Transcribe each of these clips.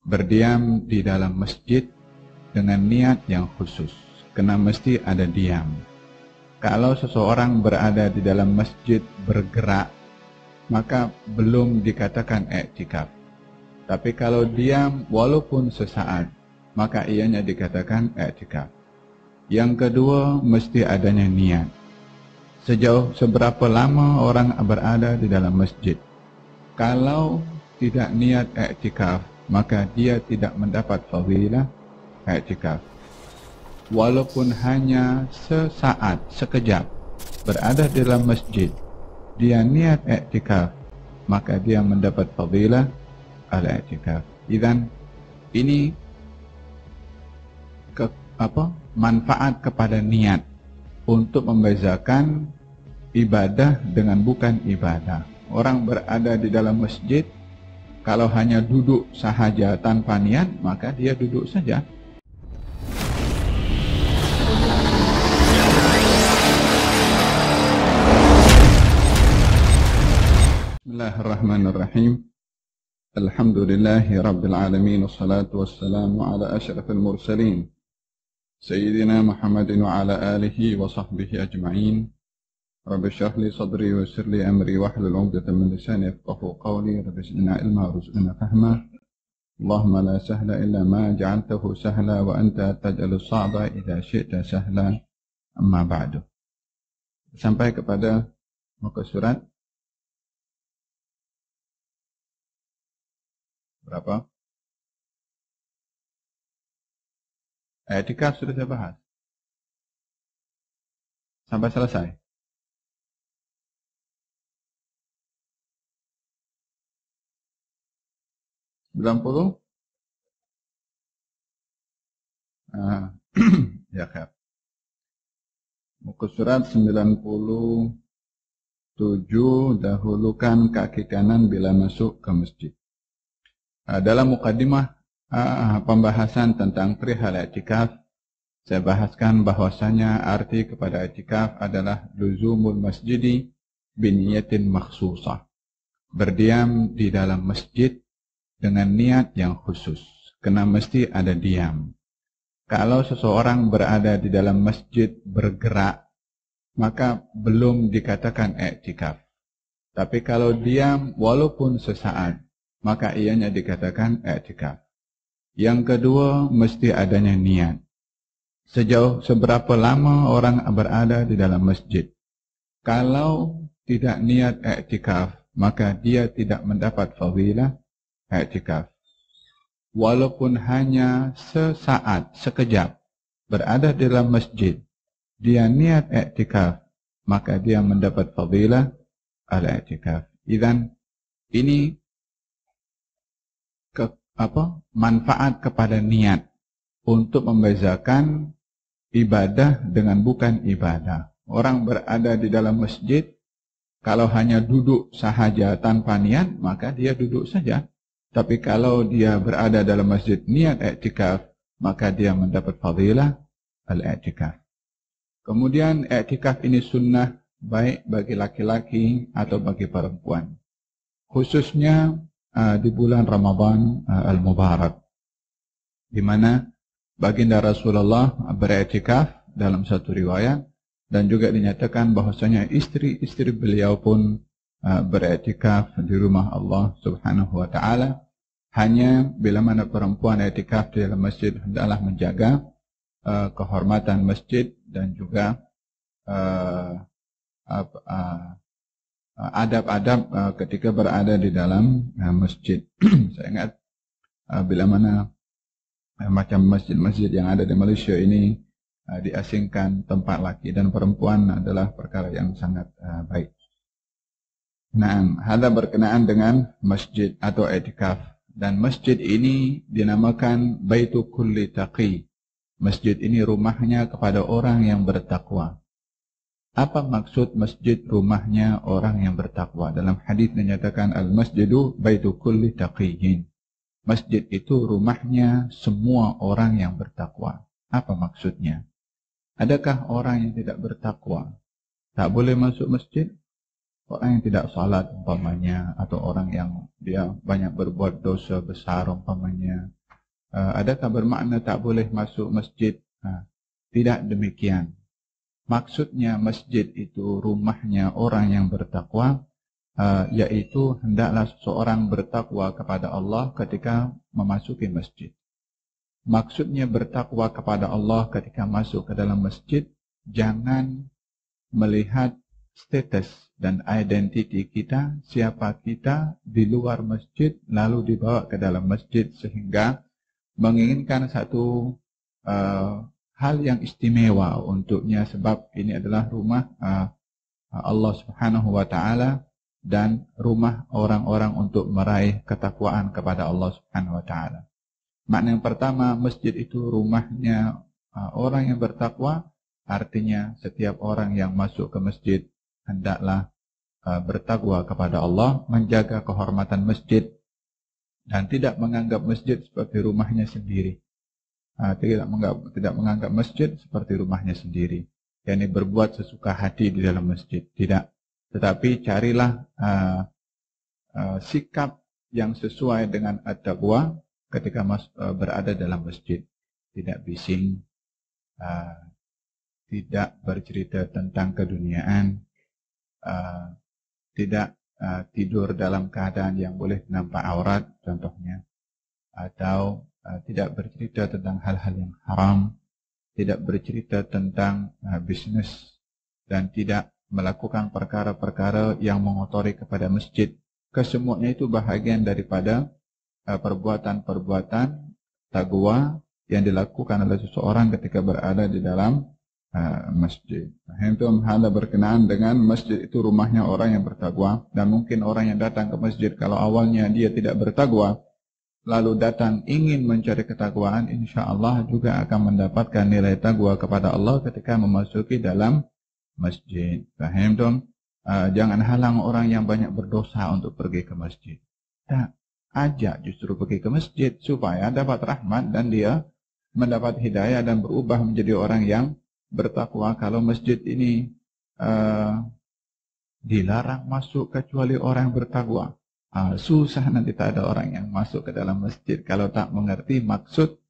berdiam di dalam masjid dengan niat yang khusus, karena mesti ada diam. Kalau seseorang berada di dalam masjid bergerak, maka belum dikatakan i'tikaf. Tapi kalau diam walaupun sesaat, maka ianya dikatakan i'tikaf. Yang kedua, mesti adanya niat. Sejauh seberapa lama orang berada di dalam masjid. Kalau tidak niat i'tikaf, maka dia tidak mendapat fadilah i'tikaf. Walaupun hanya sesaat, sekejap berada di dalam masjid, dia niat i'tikaf, maka dia mendapat fadilah al-i'tikaf. Idzan ini manfaat kepada niat untuk membezakan ibadah dengan bukan ibadah. Orang berada di dalam masjid, kalau hanya duduk sahaja tanpa niat, maka dia duduk saja. Bismillahirrahmanirrahim. Alhamdulillahi Rabbil Alamin. Wassalatu wassalamu ala ashrafil mursalin Sayyidina Muhammadin wa ala alihi wa sahbihi ajma'in. Rabbi shrah li sadri wa yassir li amri wahlul 'uqdatam min lisani yafqahu qawli. Rabbi zidna ilma warzuqna fahma. Allahumma la sahla illa ma ja'altahu sahla wa anta taj'alu as-sa'ba idza syi'ta sahla. Amma ba'du. Sampai kepada muka surat berapa? I'tikaf sudah saya bahas sampai selesai. Ya kan. Muka surat 97, dahulukan kaki kanan bila masuk ke masjid. Dalam mukaddimah pembahasan tentang perihal i'tikaf, saya bahaskan bahwasanya arti kepada i'tikaf adalah luzumul masjidi biniyatin makhsusah, berdiam di dalam masjid dengan niat yang khusus, karena mesti ada diam. Kalau seseorang berada di dalam masjid bergerak, maka belum dikatakan i'tikaf. Tapi kalau diam walaupun sesaat, maka ianya dikatakan i'tikaf. Yang kedua, mesti adanya niat. Sejauh seberapa lama orang berada di dalam masjid. Kalau tidak niat i'tikaf, maka dia tidak mendapat fadilah i'tikaf. Walaupun hanya sesaat, sekejap berada di dalam masjid, dia niat i'tikaf, maka dia mendapat fadilah al-i'tikaf. Idzan ini manfaat kepada niat untuk membezakan ibadah dengan bukan ibadah. Orang berada di dalam masjid, kalau hanya duduk sahaja tanpa niat, maka dia duduk saja. Tapi kalau dia berada dalam masjid niat i'tikaf, maka dia mendapat fadilah al-i'tikaf. Kemudian i'tikaf ini sunnah baik bagi laki-laki atau bagi perempuan. Khususnya di bulan Ramadan al-Mubarak, di mana baginda Rasulullah beriktikaf dalam satu riwayat, dan juga dinyatakan bahwasanya istri-istri beliau pun beriktikaf di rumah Allah Subhanahu wa taala. Hanya bila mana perempuan iktikaf di dalam masjid hendaklah menjaga kehormatan masjid dan juga adab-adab ketika berada di dalam masjid. Saya ingat bila mana macam masjid-masjid yang ada di Malaysia ini diasingkan tempat laki dan perempuan adalah perkara yang sangat baik. Nah, hal berkenaan dengan masjid atau i'tikaf, dan masjid ini dinamakan Baitu Kulli Taqi. Masjid ini rumahnya kepada orang yang bertakwa. Apa maksud masjid rumahnya orang yang bertakwa? Dalam hadis dinyatakan al-masjidu baitu kulli taqiyyin. Masjid itu rumahnya semua orang yang bertakwa. Apa maksudnya? Adakah orang yang tidak bertakwa tak boleh masuk masjid? Orang yang tidak salat umpamanya, atau orang yang dia banyak berbuat dosa besar umpamanya, adakah bermakna tak boleh masuk masjid? Tidak demikian. Maksudnya masjid itu rumahnya orang yang bertakwa, yaitu hendaklah seseorang bertakwa kepada Allah ketika memasuki masjid. Maksudnya bertakwa kepada Allah ketika masuk ke dalam masjid, jangan melihat status dan identiti kita, siapa kita di luar masjid, lalu dibawa ke dalam masjid sehingga menginginkan satu hal yang istimewa untuknya, sebab ini adalah rumah Allah Subhanahu wa Ta'ala dan rumah orang-orang untuk meraih ketakwaan kepada Allah Subhanahu wa Ta'ala. Makna yang pertama, masjid itu rumahnya orang yang bertakwa, artinya setiap orang yang masuk ke masjid hendaklah bertakwa kepada Allah, menjaga kehormatan masjid, dan tidak menganggap masjid seperti rumahnya sendiri. Tidak menganggap masjid seperti rumahnya sendiri, yakni berbuat sesuka hati di dalam masjid. Tidak. Tetapi carilah sikap yang sesuai dengan at-taqwa ketika berada dalam masjid. Tidak bising, tidak bercerita tentang keduniaan, tidak tidur dalam keadaan yang boleh nampak aurat contohnya, atau tidak bercerita tentang hal-hal yang haram, tidak bercerita tentang bisnis, dan tidak melakukan perkara-perkara yang mengotori kepada masjid. Kesemuanya itu bahagian daripada perbuatan-perbuatan taqwa yang dilakukan oleh seseorang ketika berada di dalam masjid. Itu hal berkenaan dengan masjid itu rumahnya orang yang bertakwa. Dan mungkin orang yang datang ke masjid, kalau awalnya dia tidak bertakwa, lalu datang ingin mencari ketakwaan, insya Allah juga akan mendapatkan nilai takwa kepada Allah ketika memasuki dalam masjid. Paham dong? Jangan halang orang yang banyak berdosa untuk pergi ke masjid. Tak, ajak justru pergi ke masjid supaya dapat rahmat dan dia mendapat hidayah dan berubah menjadi orang yang bertakwa. Kalau masjid ini dilarang masuk kecuali orang bertakwa, susah nanti tak ada orang yang masuk ke dalam masjid kalau tak mengerti maksud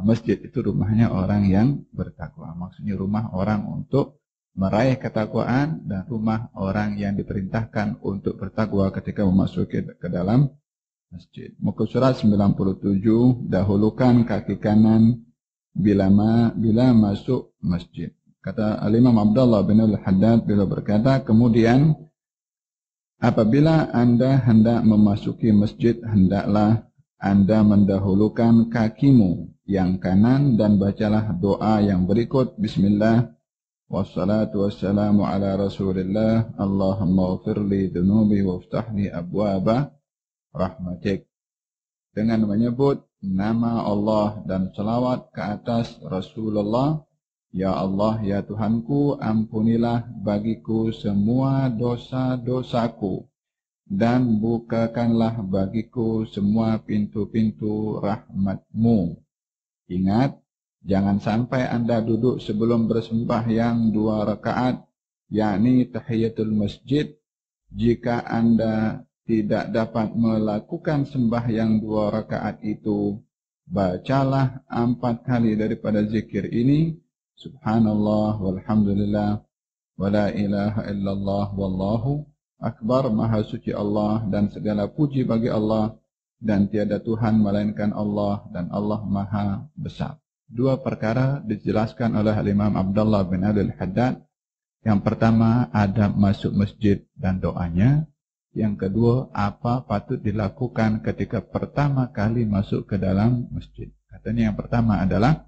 masjid itu rumahnya orang yang bertakwa. Maksudnya rumah orang untuk meraih ketakwaan dan rumah orang yang diperintahkan untuk bertakwa ketika memasuki ke dalam masjid. Muka surat 97, dahulukan kaki kanan bila masuk masjid. Kata Al-Imam Abdullah bin Al-Haddad, beliau berkata, kemudian apabila Anda hendak memasuki masjid, hendaklah Anda mendahulukan kakimu yang kanan dan bacalah doa yang berikut. Bismillah, wassalatu wassalamu ala rasulillah, Allahumma ghfirli dhunubi waftahli abwaba rahmatik. Dengan menyebut nama Allah dan selawat ke atas Rasulullah. Ya Allah, ya Tuhanku, ampunilah bagiku semua dosa-dosaku dan bukakanlah bagiku semua pintu-pintu rahmat-Mu. Ingat, jangan sampai Anda duduk sebelum bersembahyang 2 rakaat, yakni tahiyatul masjid. Jika Anda tidak dapat melakukan sembahyang 2 rakaat itu, bacalah 4 kali daripada zikir ini. Subhanallah walhamdulillah wa la ilaha illallah wallahu akbar. Maha suci Allah dan segala puji bagi Allah, dan tiada Tuhan melainkan Allah, dan Allah maha besar. 2 perkara dijelaskan oleh Imam Abdullah bin Al-Haddad. Yang pertama, adab masuk masjid dan doanya. Yang kedua, apa patut dilakukan ketika pertama kali masuk ke dalam masjid. Katanya yang pertama adalah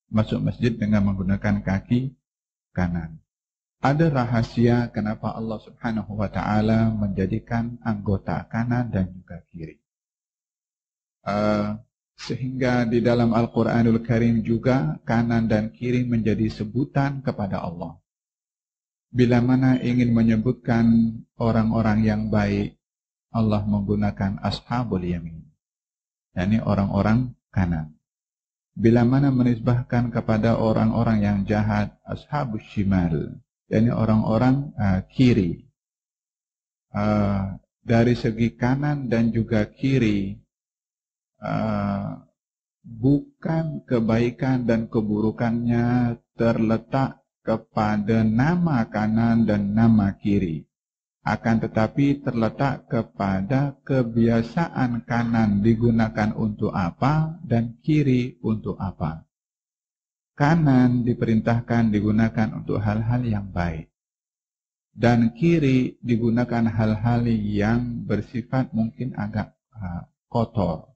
masuk masjid dengan menggunakan kaki kanan. Ada rahasia kenapa Allah Subhanahu wa Ta'ala menjadikan anggota kanan dan juga kiri. Sehingga di dalam Al-Quranul Karim juga kanan dan kiri menjadi sebutan kepada Allah. Bila mana ingin menyebutkan orang-orang yang baik, Allah menggunakan ashabul yamin, yakni orang-orang kanan. Bila mana menisbahkan kepada orang-orang yang jahat, ashabus shimal, yakni orang-orang kiri. dari segi kanan dan juga kiri, bukan kebaikan dan keburukannya terletak kepada nama kanan dan nama kiri, akan tetapi terletak kepada kebiasaan kanan digunakan untuk apa dan kiri untuk apa. Kanan diperintahkan digunakan untuk hal-hal yang baik, dan kiri digunakan hal-hal yang bersifat mungkin agak kotor.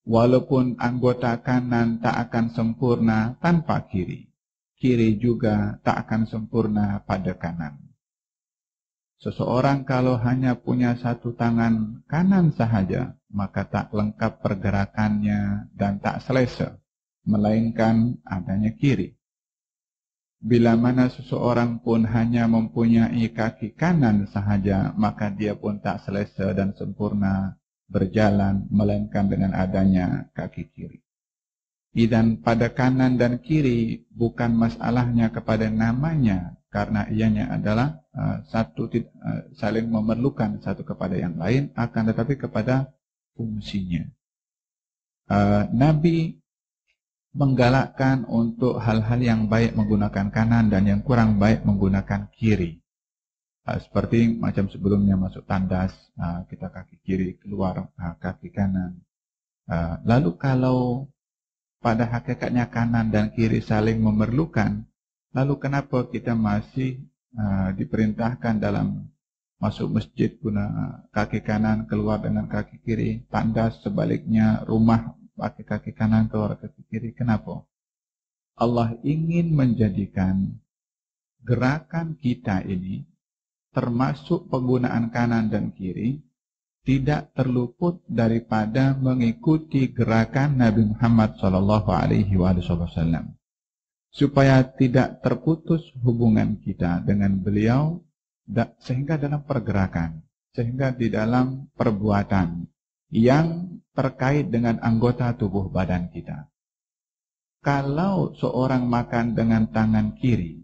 Walaupun anggota kanan tak akan sempurna tanpa kiri, kiri juga tak akan sempurna pada kanan. Seseorang kalau hanya punya satu tangan kanan sahaja, maka tak lengkap pergerakannya dan tak selesa, melainkan adanya kiri. Bila mana seseorang pun hanya mempunyai kaki kanan sahaja, maka dia pun tak selesa dan sempurna berjalan, melainkan dengan adanya kaki kiri. Dan pada kanan dan kiri bukan masalahnya kepada namanya, karena ianya adalah saling memerlukan satu kepada yang lain, akan tetapi kepada fungsinya. Nabi menggalakkan untuk hal-hal yang baik menggunakan kanan dan yang kurang baik menggunakan kiri. Seperti macam sebelumnya masuk tandas, kita kaki kiri, keluar kaki kanan. Lalu kalau pada hakikatnya kanan dan kiri saling memerlukan, lalu kenapa kita masih diperintahkan dalam masuk masjid guna kaki kanan, keluar dengan kaki kiri, tandas sebaliknya, rumah pakai kaki kanan, keluar kaki kiri? Kenapa? Allah ingin menjadikan gerakan kita ini, termasuk penggunaan kanan dan kiri, tidak terluput daripada mengikuti gerakan Nabi Muhammad SAW, supaya tidak terputus hubungan kita dengan beliau, sehingga dalam pergerakan, sehingga di dalam perbuatan yang terkait dengan anggota tubuh badan kita. Kalau seorang makan dengan tangan kiri,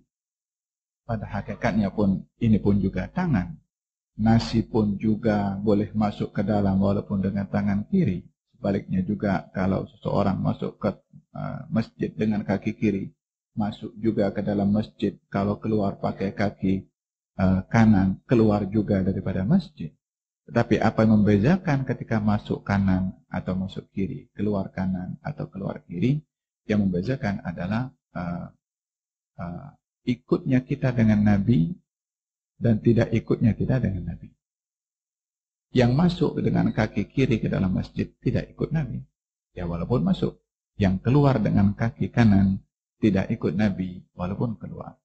pada hakikatnya pun ini pun juga tangan. Nasi pun juga boleh masuk ke dalam walaupun dengan tangan kiri. Sebaliknya juga kalau seseorang masuk ke masjid dengan kaki kiri, masuk juga ke dalam masjid. Kalau keluar pakai kaki kanan, keluar juga daripada masjid. Tetapi apa yang membedakan ketika masuk kanan atau masuk kiri, keluar kanan atau keluar kiri? Yang membedakan adalah ikutnya kita dengan Nabi dan tidak ikutnya kita dengan Nabi. Yang masuk dengan kaki kiri ke dalam masjid tidak ikut Nabi, ya walaupun masuk. Yang keluar dengan kaki kanan tidak ikut Nabi, walaupun keluar.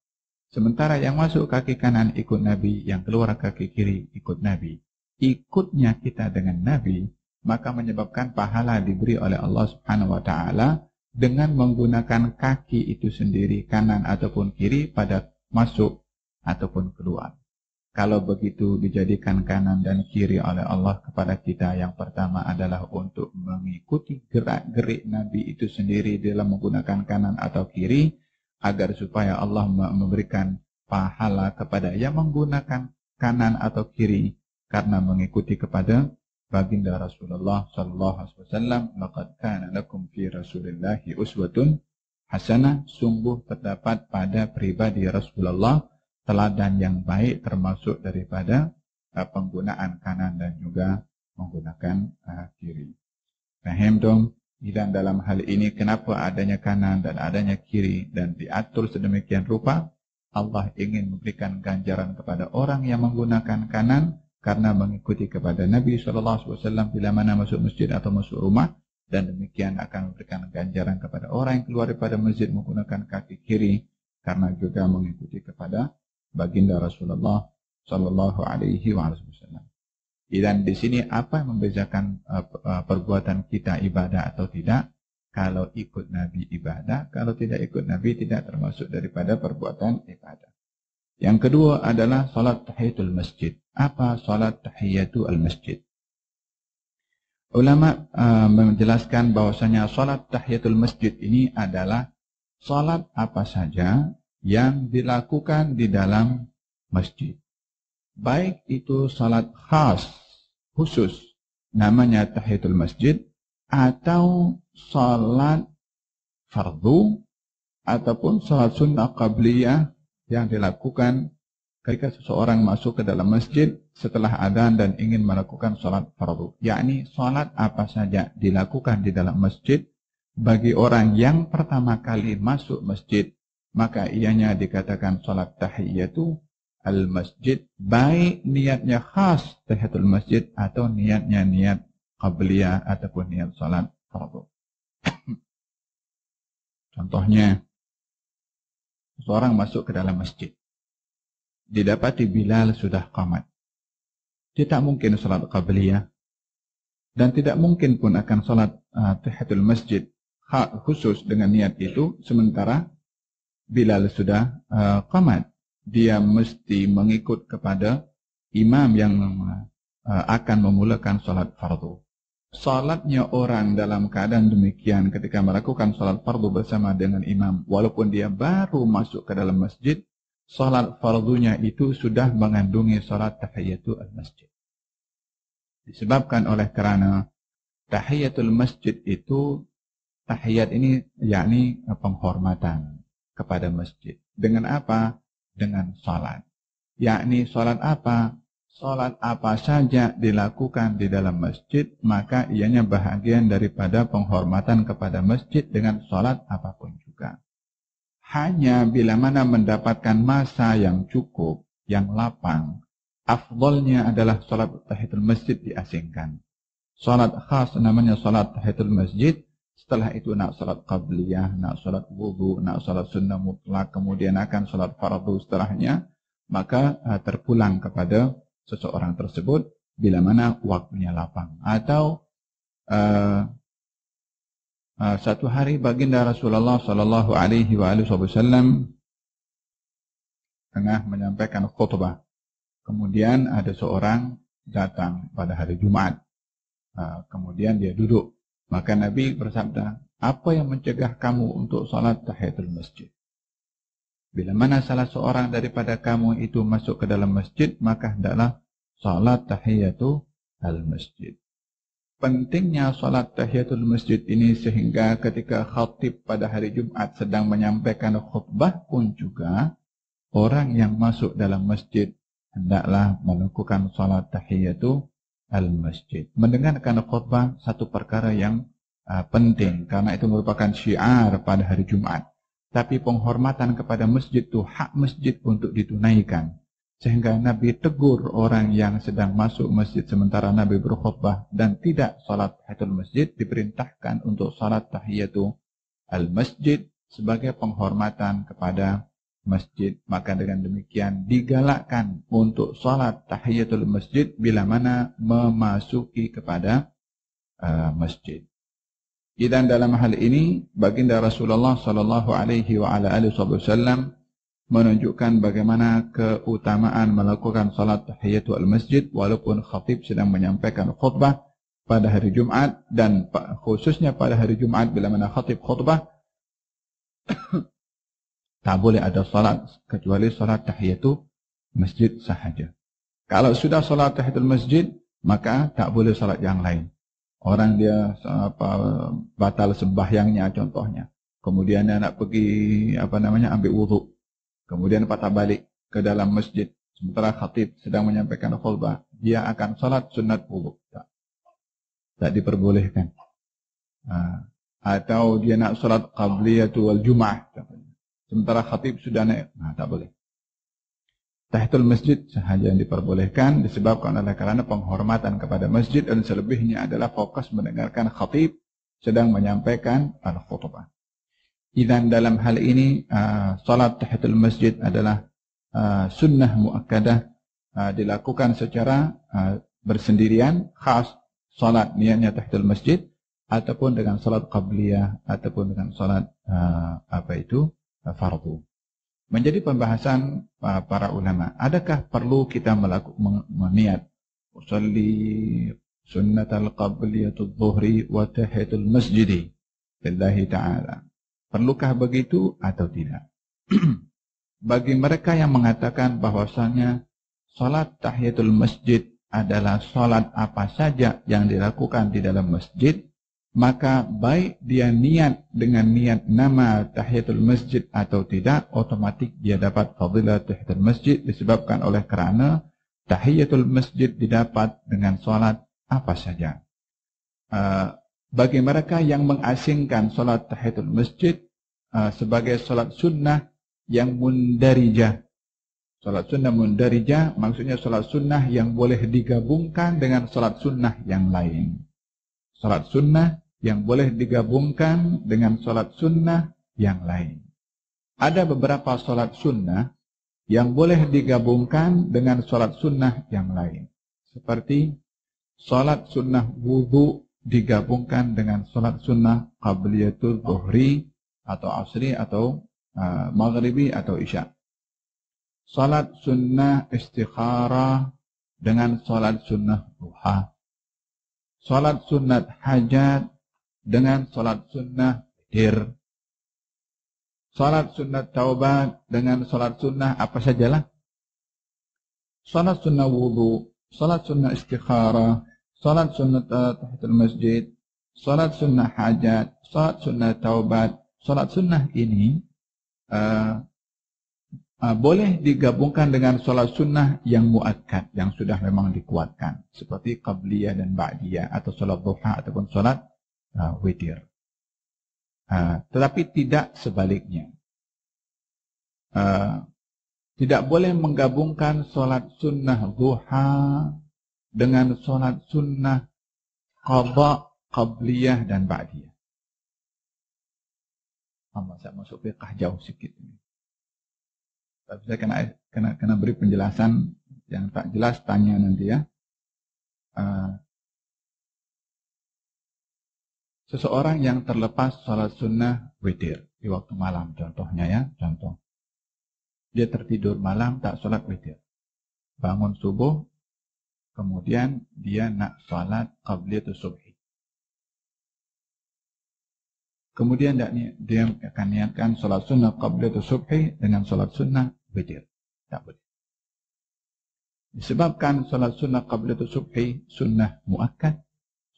Sementara yang masuk kaki kanan ikut Nabi, yang keluar kaki kiri ikut Nabi. Ikutnya kita dengan Nabi, maka menyebabkan pahala diberi oleh Allah Subhanahu wa Ta'ala dengan menggunakan kaki itu sendiri, kanan ataupun kiri, pada masuk ataupun keluar. Kalau begitu dijadikan kanan dan kiri oleh Allah kepada kita, yang pertama adalah untuk mengikuti gerak-gerik Nabi itu sendiri dalam menggunakan kanan atau kiri, agar supaya Allah memberikan pahala kepada yang menggunakan kanan atau kiri karena mengikuti kepada baginda Rasulullah sallallahu alaihi wasallam. Laqad kana lakum fi Rasulillahi uswatun hasanah, sungguh terdapat pada pribadi Rasulullah teladan yang baik, termasuk daripada penggunaan kanan dan juga menggunakan kiri. Paham dong? Dan dalam hal ini kenapa adanya kanan dan adanya kiri dan diatur sedemikian rupa? Allah ingin memberikan ganjaran kepada orang yang menggunakan kanan karena mengikuti kepada Nabi SAW bila mana masuk masjid atau masuk rumah, dan demikian akan memberikan ganjaran kepada orang yang keluar daripada masjid menggunakan kaki kiri karena juga mengikuti kepada baginda Rasulullah Sallallahu Alaihi Wasallam. Dan di sini apa yang membedakan perbuatan kita ibadah atau tidak? Kalau ikut Nabi ibadah, kalau tidak ikut Nabi tidak termasuk daripada perbuatan ibadah. Yang kedua adalah salat tahiyatul masjid. Apa salat tahiyatul masjid? Ulama menjelaskan bahwasanya salat tahiyatul masjid ini adalah salat apa saja yang dilakukan di dalam masjid. baik itu salat khas, khusus, namanya tahiyatul masjid, atau salat fardu, ataupun salat sunnah qabliyah yang dilakukan ketika seseorang masuk ke dalam masjid setelah adzan dan ingin melakukan salat fardu. Yakni salat apa saja dilakukan di dalam masjid bagi orang yang pertama kali masuk masjid, maka ianya dikatakan salat tahiyatu al-masjid, baik niatnya khas tahiyatul masjid atau niatnya niat qabliyah ataupun niat salat fardu. Contohnya, seseorang masuk ke dalam masjid, didapati Bilal sudah qamat. Tidak mungkin salat qabliyah dan tidak mungkin pun akan salat tahiyatul masjid khusus dengan niat itu sementara Bilal sudah qamat. Dia mesti mengikut kepada imam yang akan memulakan salat fardu. Salatnya orang dalam keadaan demikian ketika melakukan salat fardu bersama dengan imam, walaupun dia baru masuk ke dalam masjid, salat fardunya itu sudah mengandungi salat tahiyatul masjid. Disebabkan oleh karena tahiyatul masjid itu, tahiyat ini yakni penghormatan kepada masjid. Dengan apa? Dengan salat. Yakni salat apa? Salat apa saja dilakukan di dalam masjid, maka ianya bahagian daripada penghormatan kepada masjid dengan salat apapun juga. Hanya bila mana mendapatkan masa yang cukup, yang lapang, afdolnya adalah salat tahiyatul masjid diasingkan. Salat khas namanya salat tahiyatul masjid, setelah itu nak salat qabliyah, nak salat wudu, nak salat sunnah mutlak, kemudian akan salat fardu setelahnya, maka terpulang kepada seseorang tersebut bila mana waktunya lapang. Atau satu hari baginda Rasulullah Sallallahu Alaihi Wasallam tengah menyampaikan khutbah. Kemudian ada seorang datang pada hari Jumat. Kemudian dia duduk. Maka Nabi bersabda, apa yang mencegah kamu untuk salat tahiyatul masjid? Bila mana salah seorang daripada kamu itu masuk ke dalam masjid, maka hendaklah salat tahiyatul masjid. Pentingnya salat tahiyatul masjid ini sehingga ketika khatib pada hari Jumat sedang menyampaikan khutbah pun juga, orang yang masuk dalam masjid hendaklah melakukan salat tahiyatul masjid. Mendengarkan khutbah satu perkara yang penting karena itu merupakan syiar pada hari Jumat. Tapi penghormatan kepada masjid itu hak masjid untuk ditunaikan. Sehingga Nabi tegur orang yang sedang masuk masjid sementara Nabi berkhutbah dan tidak salat tahiyatul masjid, diperintahkan untuk salat tahiyatul masjid sebagai penghormatan kepada masjid. Maka dengan demikian digalakkan untuk salat tahiyatul masjid bila mana memasuki kepada masjid. Dan dalam hal ini baginda Rasulullah Sallallahu Alaihi Wasallam menunjukkan bagaimana keutamaan melakukan salat tahiyatul masjid walaupun khatib sedang menyampaikan khutbah pada hari Jumat, dan khususnya pada hari Jumat bila mana khatib khutbah tak boleh ada salat kecuali salat tahiyatul masjid sahaja. Kalau sudah salat tahiyatul masjid, maka tak boleh salat yang lain. Orang dia batal sembahyangnya contohnya. Kemudian dia nak pergi ambil wudhu. Kemudian patah balik ke dalam masjid. Sementara khatib sedang menyampaikan khutbah, dia akan salat sunat wudhu. Tak diperbolehkan. Atau dia nak salat qabliyatu wal jum'ah. Sementara khatib sudah naik, tak boleh. Tahiyatul masjid sahaja yang diperbolehkan disebabkan oleh karena penghormatan kepada masjid, dan selebihnya adalah fokus mendengarkan khatib sedang menyampaikan al-khutbah. Dan dalam hal ini salat tahiyatul masjid adalah sunnah muakkadah, dilakukan secara bersendirian, khas salat niatnya tahiyatul masjid, ataupun dengan salat qabliyah, ataupun dengan salat fardu. Menjadi pembahasan para ulama, adakah perlu kita meniat usalli sunnatal qabliyatul dhuhri wa tahiyatul masjidi lillahi ta'ala? Perlukah begitu atau tidak? Bagi mereka yang mengatakan bahwasanya salat tahiyatul masjid adalah salat apa saja yang dilakukan di dalam masjid, maka baik dia niat dengan niat nama tahiyatul masjid atau tidak, otomatis dia dapat fadilah tahiyatul masjid disebabkan oleh kerana tahiyatul masjid didapat dengan salat apa saja. Bagi mereka yang mengasingkan salat tahiyatul masjid sebagai salat sunnah yang mundarijah. Salat sunnah mundarijah maksudnya salat sunnah yang boleh digabungkan dengan salat sunnah yang lain. Salat sunnah yang boleh digabungkan dengan salat sunnah yang lain. Ada beberapa salat sunnah yang boleh digabungkan dengan salat sunnah yang lain. Seperti salat sunnah wudu digabungkan dengan salat sunnah qabliyatul dhuhri atau asri atau maghribi atau isya. Salat sunnah istikharah dengan salat sunnah duha. Salat sunat hajat dengan salat sunnah witir. Salat sunat taubat dengan salat sunnah apa sajalah. Salat sunnah wudu, salat sunnah istikharah, salat sunnah tahiyatul masjid, salat sunnah hajat, salat sunnah taubat. Salat sunnah ini boleh digabungkan dengan salat sunnah yang muakkad, yang sudah memang dikuatkan, seperti qabliyah dan ba'diyah, atau salat duha ataupun salat witir. Tetapi tidak sebaliknya. Tidak boleh menggabungkan salat sunnah duha dengan salat sunnah qadha, qabliyah dan ba'diyah. Saya masuk fiqh jauh sedikit ini. Tapi saya kena beri penjelasan yang tak jelas, tanya nanti ya. Seseorang yang terlepas salat sunnah witir di waktu malam, contohnya ya, contoh. Dia tertidur malam tak salat witir. Bangun subuh, kemudian dia nak salat qabliyatus subhi. Kemudian dia akan niatkan salat sunnah qabliyatus subhi dengan salat sunnah witir. Tak boleh. Disebabkan salat sunnah qabliyatus subhi sunnah muakkad,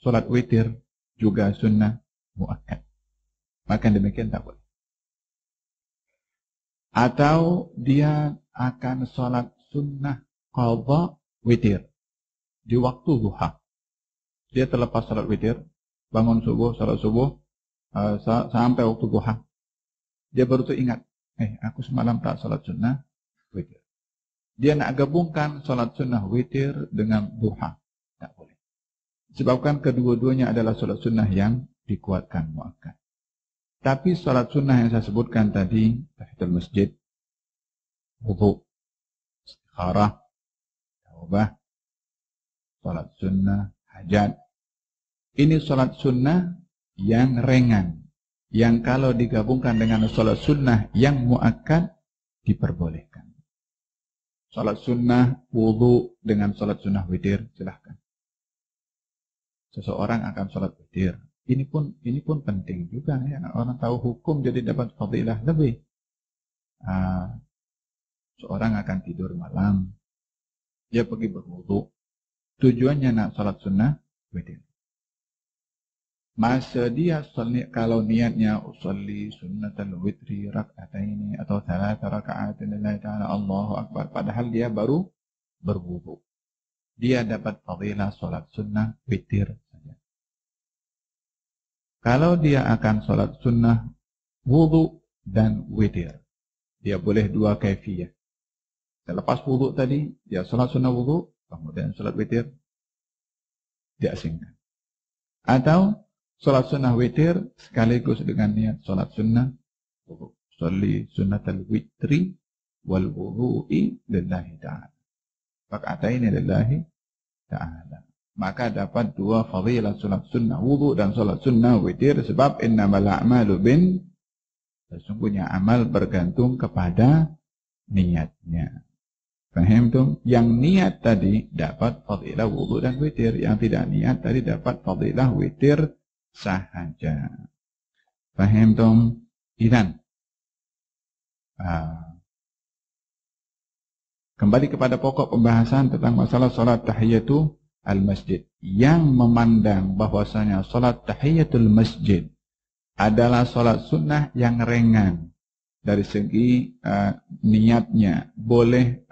salat witir juga sunnah muakkad. Maka demikian tak boleh. Atau dia akan salat sunnah qadha witir di waktu duha. Dia terlepas salat witir, bangun subuh, salat subuh, sampai waktu duha. Dia baru teringat, aku semalam tak salat sunnah witir. Dia nak gabungkan salat sunnah witir dengan duha. Tak boleh. Sebabkan kedua-duanya adalah salat sunnah yang dikuatkan muakkad. Tapi salat sunnah yang saya sebutkan tadi, tahiyatul masjid, wudu, istikharah, taubah, salat sunnah hajat. Ini salat sunnah yang ringan, yang kalau digabungkan dengan salat sunnah yang muakkad diperbolehkan. Salat sunnah wudu dengan salat sunnah witir, silahkan. Seseorang akan salat witir. Ini pun penting juga ya. Orang tahu hukum jadi dapat fadilah lebih. Seorang akan tidur malam, dia pergi berwudu. Tujuannya nak salat sunnah witir. Masa dia kalau niatnya usolli sunnatal witri rak'ataini atau 3 raka'atin lillahi ta'ala Allahu akbar, padahal dia baru berwudu, dia dapat fadilah salat sunnah witir saja. Kalau dia akan salat sunnah wudu dan witir, dia boleh dua kaifiyah. Selepas wudu tadi, dia salat sunnah wudu, kemudian salat witir, dia asingkan. Atau salat sunnah witir sekaligus dengan niat salat sunnah wudu. Sholli sunnatal witri wal wudu'i lillahi ta'ala. Raka'ataini lillahi ta'ala. Maka dapat dua fadilah salat sunnah wudu dan salat sunnah witir, sebab innamal a'malu bin, sesungguhnya amal bergantung kepada niatnya. Faham tuh? Yang niat tadi dapat fadilah wudu dan witir, yang tidak niat tadi dapat fadilah witir sahaja. Faham tuh? Idan Kembali kepada pokok pembahasan tentang masalah salat tahiyatul masjid. Yang memandang bahwasanya salat tahiyatul masjid adalah salat sunnah yang ringan dari segi niatnya. Boleh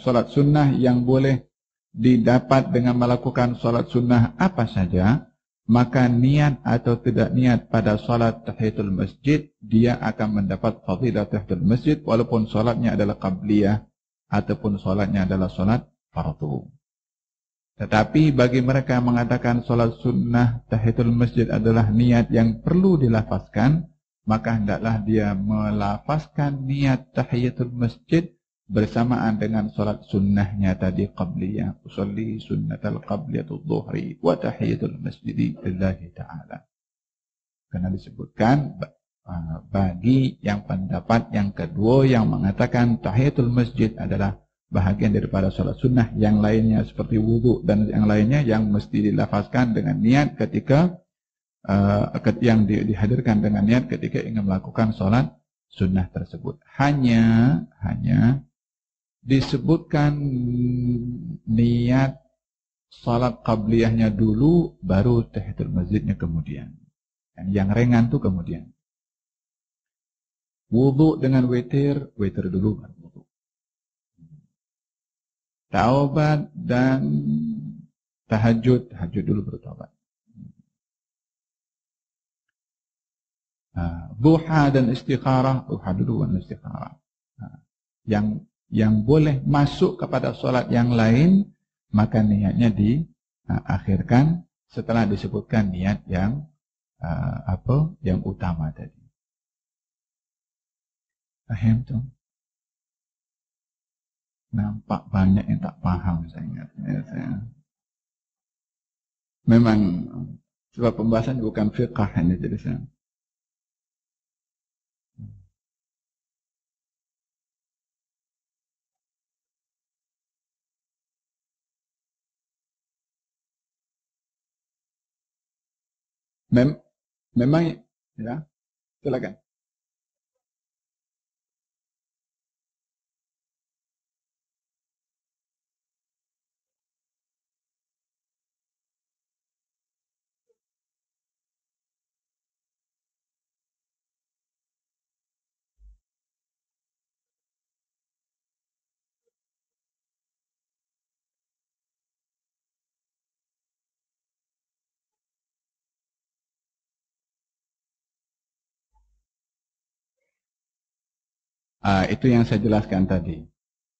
salat sunnah yang boleh didapat dengan melakukan salat sunnah apa saja, maka niat atau tidak niat pada salat tahiyatul masjid, dia akan mendapat fadilah tahiyatul masjid walaupun salatnya adalah qabliyah ataupun salatnya adalah salat fardu. Tetapi bagi mereka yang mengatakan salat sunnah tahiyatul masjid adalah niat yang perlu dilafazkan, maka hendaklah dia melafazkan niat tahiyatul masjid bersamaan dengan salat sunnahnya tadi qabliyah. Usolli sunnatal qabliyatul dhuhri wa tahiyatul masjidi lillahi ta'ala. Karena disebutkan bagi yang pendapat yang kedua yang mengatakan tahiyatul masjid adalah bahagian daripada salat sunnah, yang lainnya seperti wudhu dan yang lainnya yang mesti dilafazkan dengan niat ketika yang dihadirkan dengan niat ketika ingin melakukan salat sunnah tersebut. Hanya disebutkan niat salat qabliyahnya dulu, baru tahiyatul masjidnya kemudian. Yang ringan itu kemudian. Wudu dengan witir dulu baru wudu. Taubat dan tahajud dulu baru taubat. Duha dan istikharah, duha dulu dan istikharah. Yang boleh masuk kepada sholat yang lain, maka niatnya diakhirkan setelah disebutkan niat yang yang utama tadi. Paham tuh? Nampak banyak yang tak paham, saya ingat. Memang sebab pembahasan bukan fiqh ini, jadi saya. Memang ya, silakan. Itu yang saya jelaskan tadi.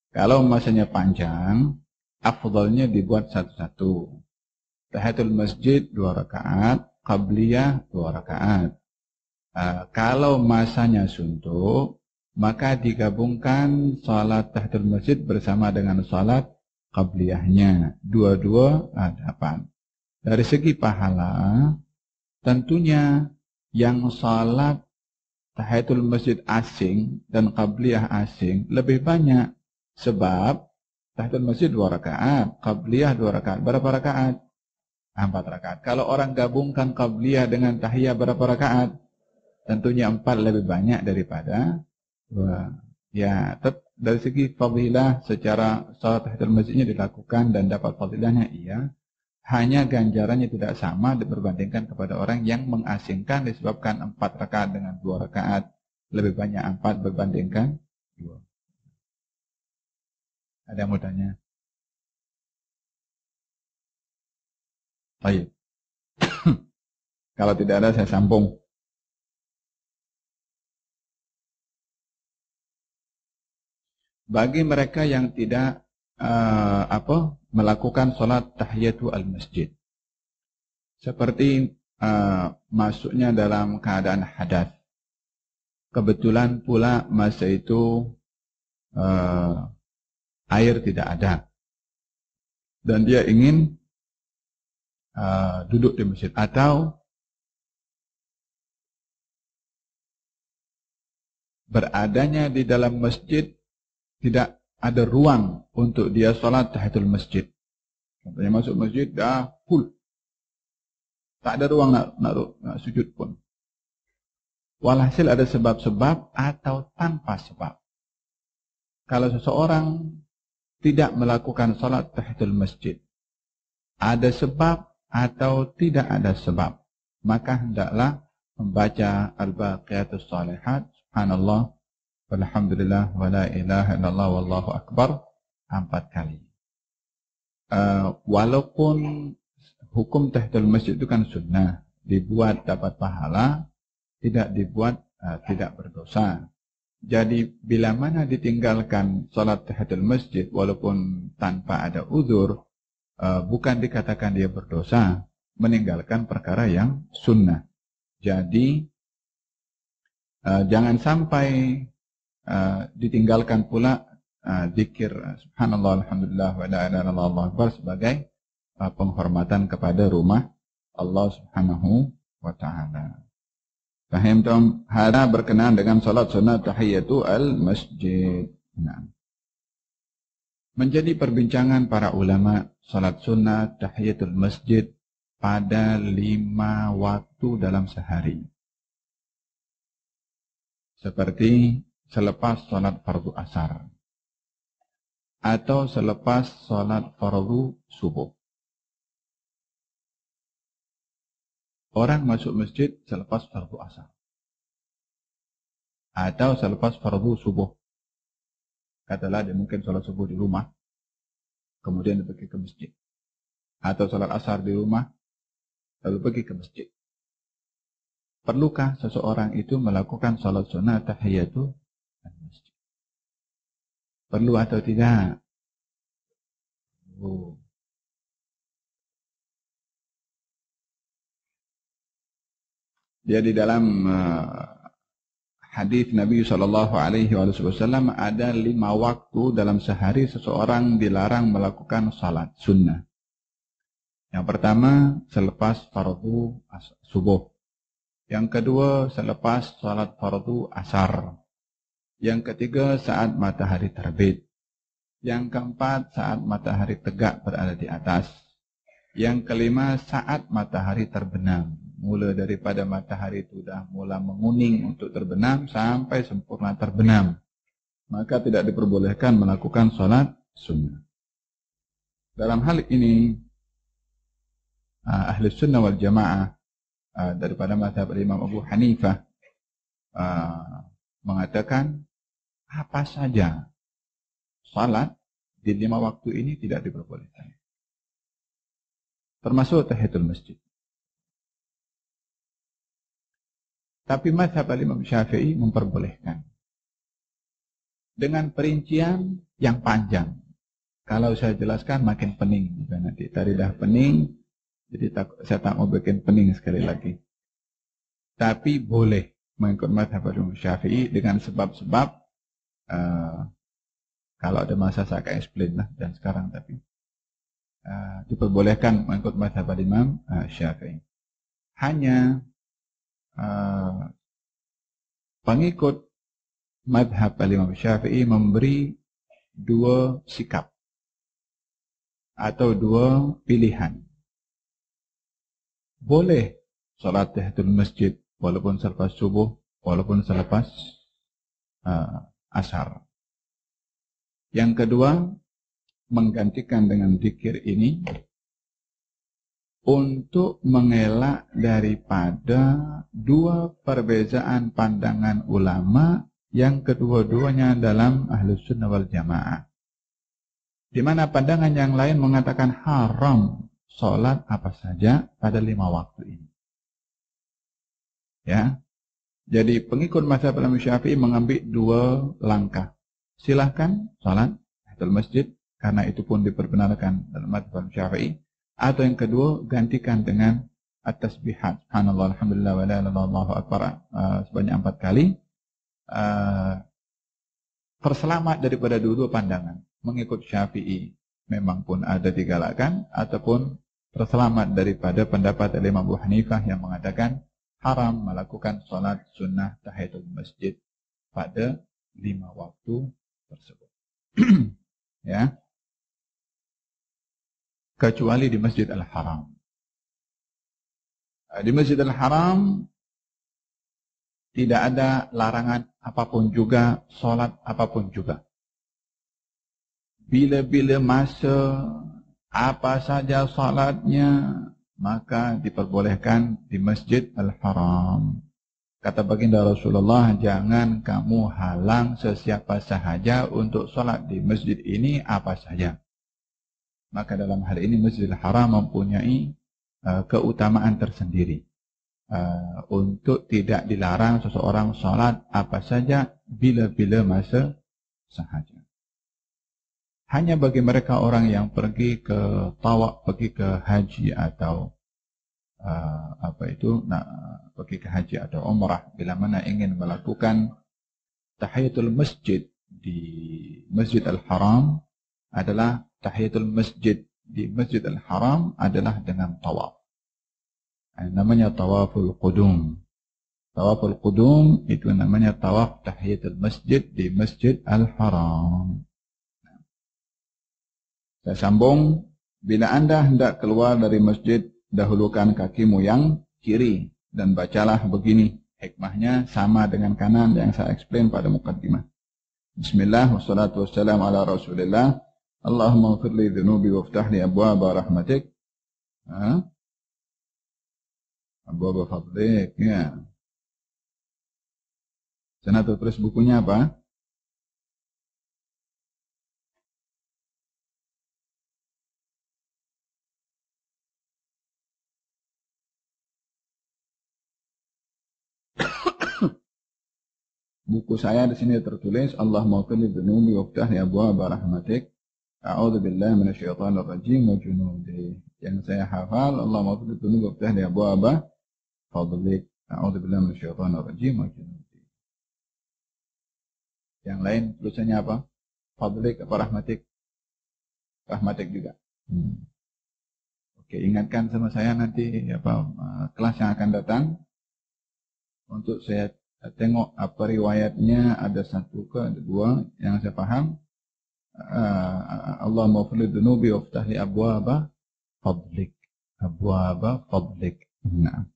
Kalau masanya panjang, afdalnya dibuat satu-satu. Tahiyatul masjid 2 rakaat, qabliyah 2 rakaat. Kalau masanya suntuk, maka digabungkan salat tahiyatul masjid bersama dengan salat qabliyahnya. Dua-dua 8. Dari segi pahala, tentunya yang salat tahiyatul masjid asing dan qabliyah asing lebih banyak, sebab tahiyatul masjid 2 rakaat, qabliyah 2 rakaat. Berapa rakaat? 4 rakaat. Kalau orang gabungkan qabliyah dengan tahiyah berapa rakaat? Tentunya 4 lebih banyak daripada 2. Ya, dari segi fadilah secara salat tahiyatul masjidnya dilakukan dan dapat fadilahnya iya. Hanya ganjarannya tidak sama diperbandingkan kepada orang yang mengasingkan, disebabkan 4 rakaat dengan 2 rakaat. Lebih banyak 4 berbandingkan 2. Ada yang mau tanya? Baik. Kalau tidak ada saya sambung. Bagi mereka yang tidak melakukan sholat tahiyatul masjid, seperti masuknya dalam keadaan hadas, kebetulan pula masa itu air tidak ada, dan dia ingin duduk di masjid, atau beradanya di dalam masjid tidak ada ruang untuk dia sholat tahiyatul masjid. Contohnya masuk masjid dah full, tak ada ruang nak sujud pun. Walhasil ada sebab-sebab atau tanpa sebab. Kalau seseorang tidak melakukan salat tahiyatul masjid, ada sebab atau tidak ada sebab, maka hendaklah membaca al-baqiyatus salihat, subhanallah walhamdulillah wala ilaha illallah wallahu akbar 4 kali. Walaupun hukum tahiyatul masjid itu kan sunnah, dibuat dapat pahala, tidak dibuat tidak berdosa. Jadi bila mana ditinggalkan salat tahiyatul masjid walaupun tanpa ada uzur, bukan dikatakan dia berdosa, meninggalkan perkara yang sunnah. Jadi jangan sampai ditinggalkan pula zikir subhanallah alhamdulillah wa la ilaha illallah Allahu akbar sebagai penghormatan kepada rumah Allah Subhanahu wa taala. Fahim tom? Hada berkenaan dengan salat sunnah tahiyatul masjid. Nah. Menjadi perbincangan para ulama salat sunnah tahiyatul masjid pada 5 waktu dalam sehari. Seperti selepas salat fardu asar atau selepas salat fardu subuh. Orang masuk masjid selepas fardu asar atau selepas fardu subuh. Katalah dia mungkin salat subuh di rumah, kemudian dia pergi ke masjid. Atau salat asar di rumah, lalu pergi ke masjid. Perlukah seseorang itu melakukan salat sunnah tahiyatul masjid? Perlu atau tidak? Dia di dalam hadis Nabi SAW ada 5 waktu dalam sehari seseorang dilarang melakukan salat sunnah. Yang pertama selepas fardu subuh. Yang kedua selepas salat fardu asar. Yang ketiga saat matahari terbit. Yang keempat saat matahari tegak berada di atas. Yang kelima saat matahari terbenam. Mula daripada matahari itu sudah mula menguning untuk terbenam sampai sempurna terbenam, maka tidak diperbolehkan melakukan salat sunnah. Dalam hal ini ahli sunnah wal jamaah daripada mazhab Imam Abu Hanifah mengatakan apa saja salat di 5 waktu ini tidak diperbolehkan, termasuk tahiyatul masjid. Tapi mazhab Imam Syafi'i memperbolehkan dengan perincian yang panjang. Kalau saya jelaskan makin pening juga nanti. Tadi dah pening, jadi saya tak mau bikin pening sekali lagi. Tapi boleh mengikut mazhab Imam Syafi'i dengan sebab-sebab. Kalau ada masa saya akan explain lah, dan sekarang tapi diperbolehkan mengikut mazhab Imam Syafi'i. Hanya pengikut mazhab Imam Syafi'i memberi 2 sikap atau 2 pilihan. Boleh salat tahiyatul masjid walaupun selepas subuh, walaupun selepas asar. Yang kedua, menggantikan dengan zikir ini untuk mengelak daripada 2 perbezaan pandangan ulama yang kedua-duanya dalam Ahlus Sunnah wal Jamaah. Di mana pandangan yang lain mengatakan haram sholat apa saja pada 5 waktu ini. Ya. Jadi pengikut mazhab Imam Syafi'i mengambil 2 langkah. Silahkan sholat tahiyatul masjid karena itu pun diperbenarkan dalam mazhab Syafi'i. Atau yang kedua, gantikan dengan at-tasbihat subhanallah alhamdulillah wa la ilaha illallah Allahu akbar sebanyak 4 kali. Terselamat daripada 2 pandangan. Mengikut Syafi'i memang pun ada digalakkan, ataupun terselamat daripada pendapat Imam Abu Hanifah yang mengatakan haram melakukan salat sunnah tahiyatul masjid pada 5 waktu tersebut. Ya. Kecuali di Masjid Al-Haram. Di Masjid Al-Haram tidak ada larangan apapun juga, sholat apapun juga. bila-bila masa, apa saja salatnya, maka diperbolehkan di Masjid Al-Haram. Kata baginda Rasulullah, jangan kamu halang sesiapa sahaja untuk salat di masjid ini apa saja. Maka dalam hal ini Masjidil Haram mempunyai keutamaan tersendiri. Untuk tidak dilarang seseorang salat apa saja bila-bila masa sahaja. Hanya bagi mereka orang yang pergi ke tawaf, pergi ke haji atau pergi ke haji atau umrah, bila mana ingin melakukan tahiyatul masjid di Masjid Al-Haram adalah tahiyatul masjid di Masjid Al-Haram adalah dengan tawaf. Namanya tawaful qudum. Tawaful qudum itu namanya tawaf tahiyatul masjid di Masjid Al-Haram. Saya sambung, bila Anda hendak keluar dari masjid, dahulukan kakimu yang kiri dan bacalah begini. Hikmahnya sama dengan kanan yang saya explain pada mukaddimah. Bismillah wassalatu wassalamu ala Rasulillah. Allahumma ighfir li dhunubi waftah li abwaaba rahmatik. Abwaaba fadlik, ya. Sana tulis bukunya apa? Buku saya di sini tertulis Allahumma ighfir li dhunubi waftah li abwaaba rahmatik. A'udzu billahi minasyaitonir rajim wa junudi. Yang saya hafal Allahumma ighfir li dhunubi waftah li abwaaba fadlik. A'udzu billahi minasyaitonir rajim wa junudi. Yang lain tulisannya apa? Fadlik apa rahmatik? Rahmatik juga. Oke, ingatkan sama saya nanti kelas yang akan datang untuk saya tengok apa riwayatnya, ada satu ke ada dua yang saya paham. Allahumma ighfir li dhunubi waftah li abwaaba fadlik. Abwaaba fadlik. Nah.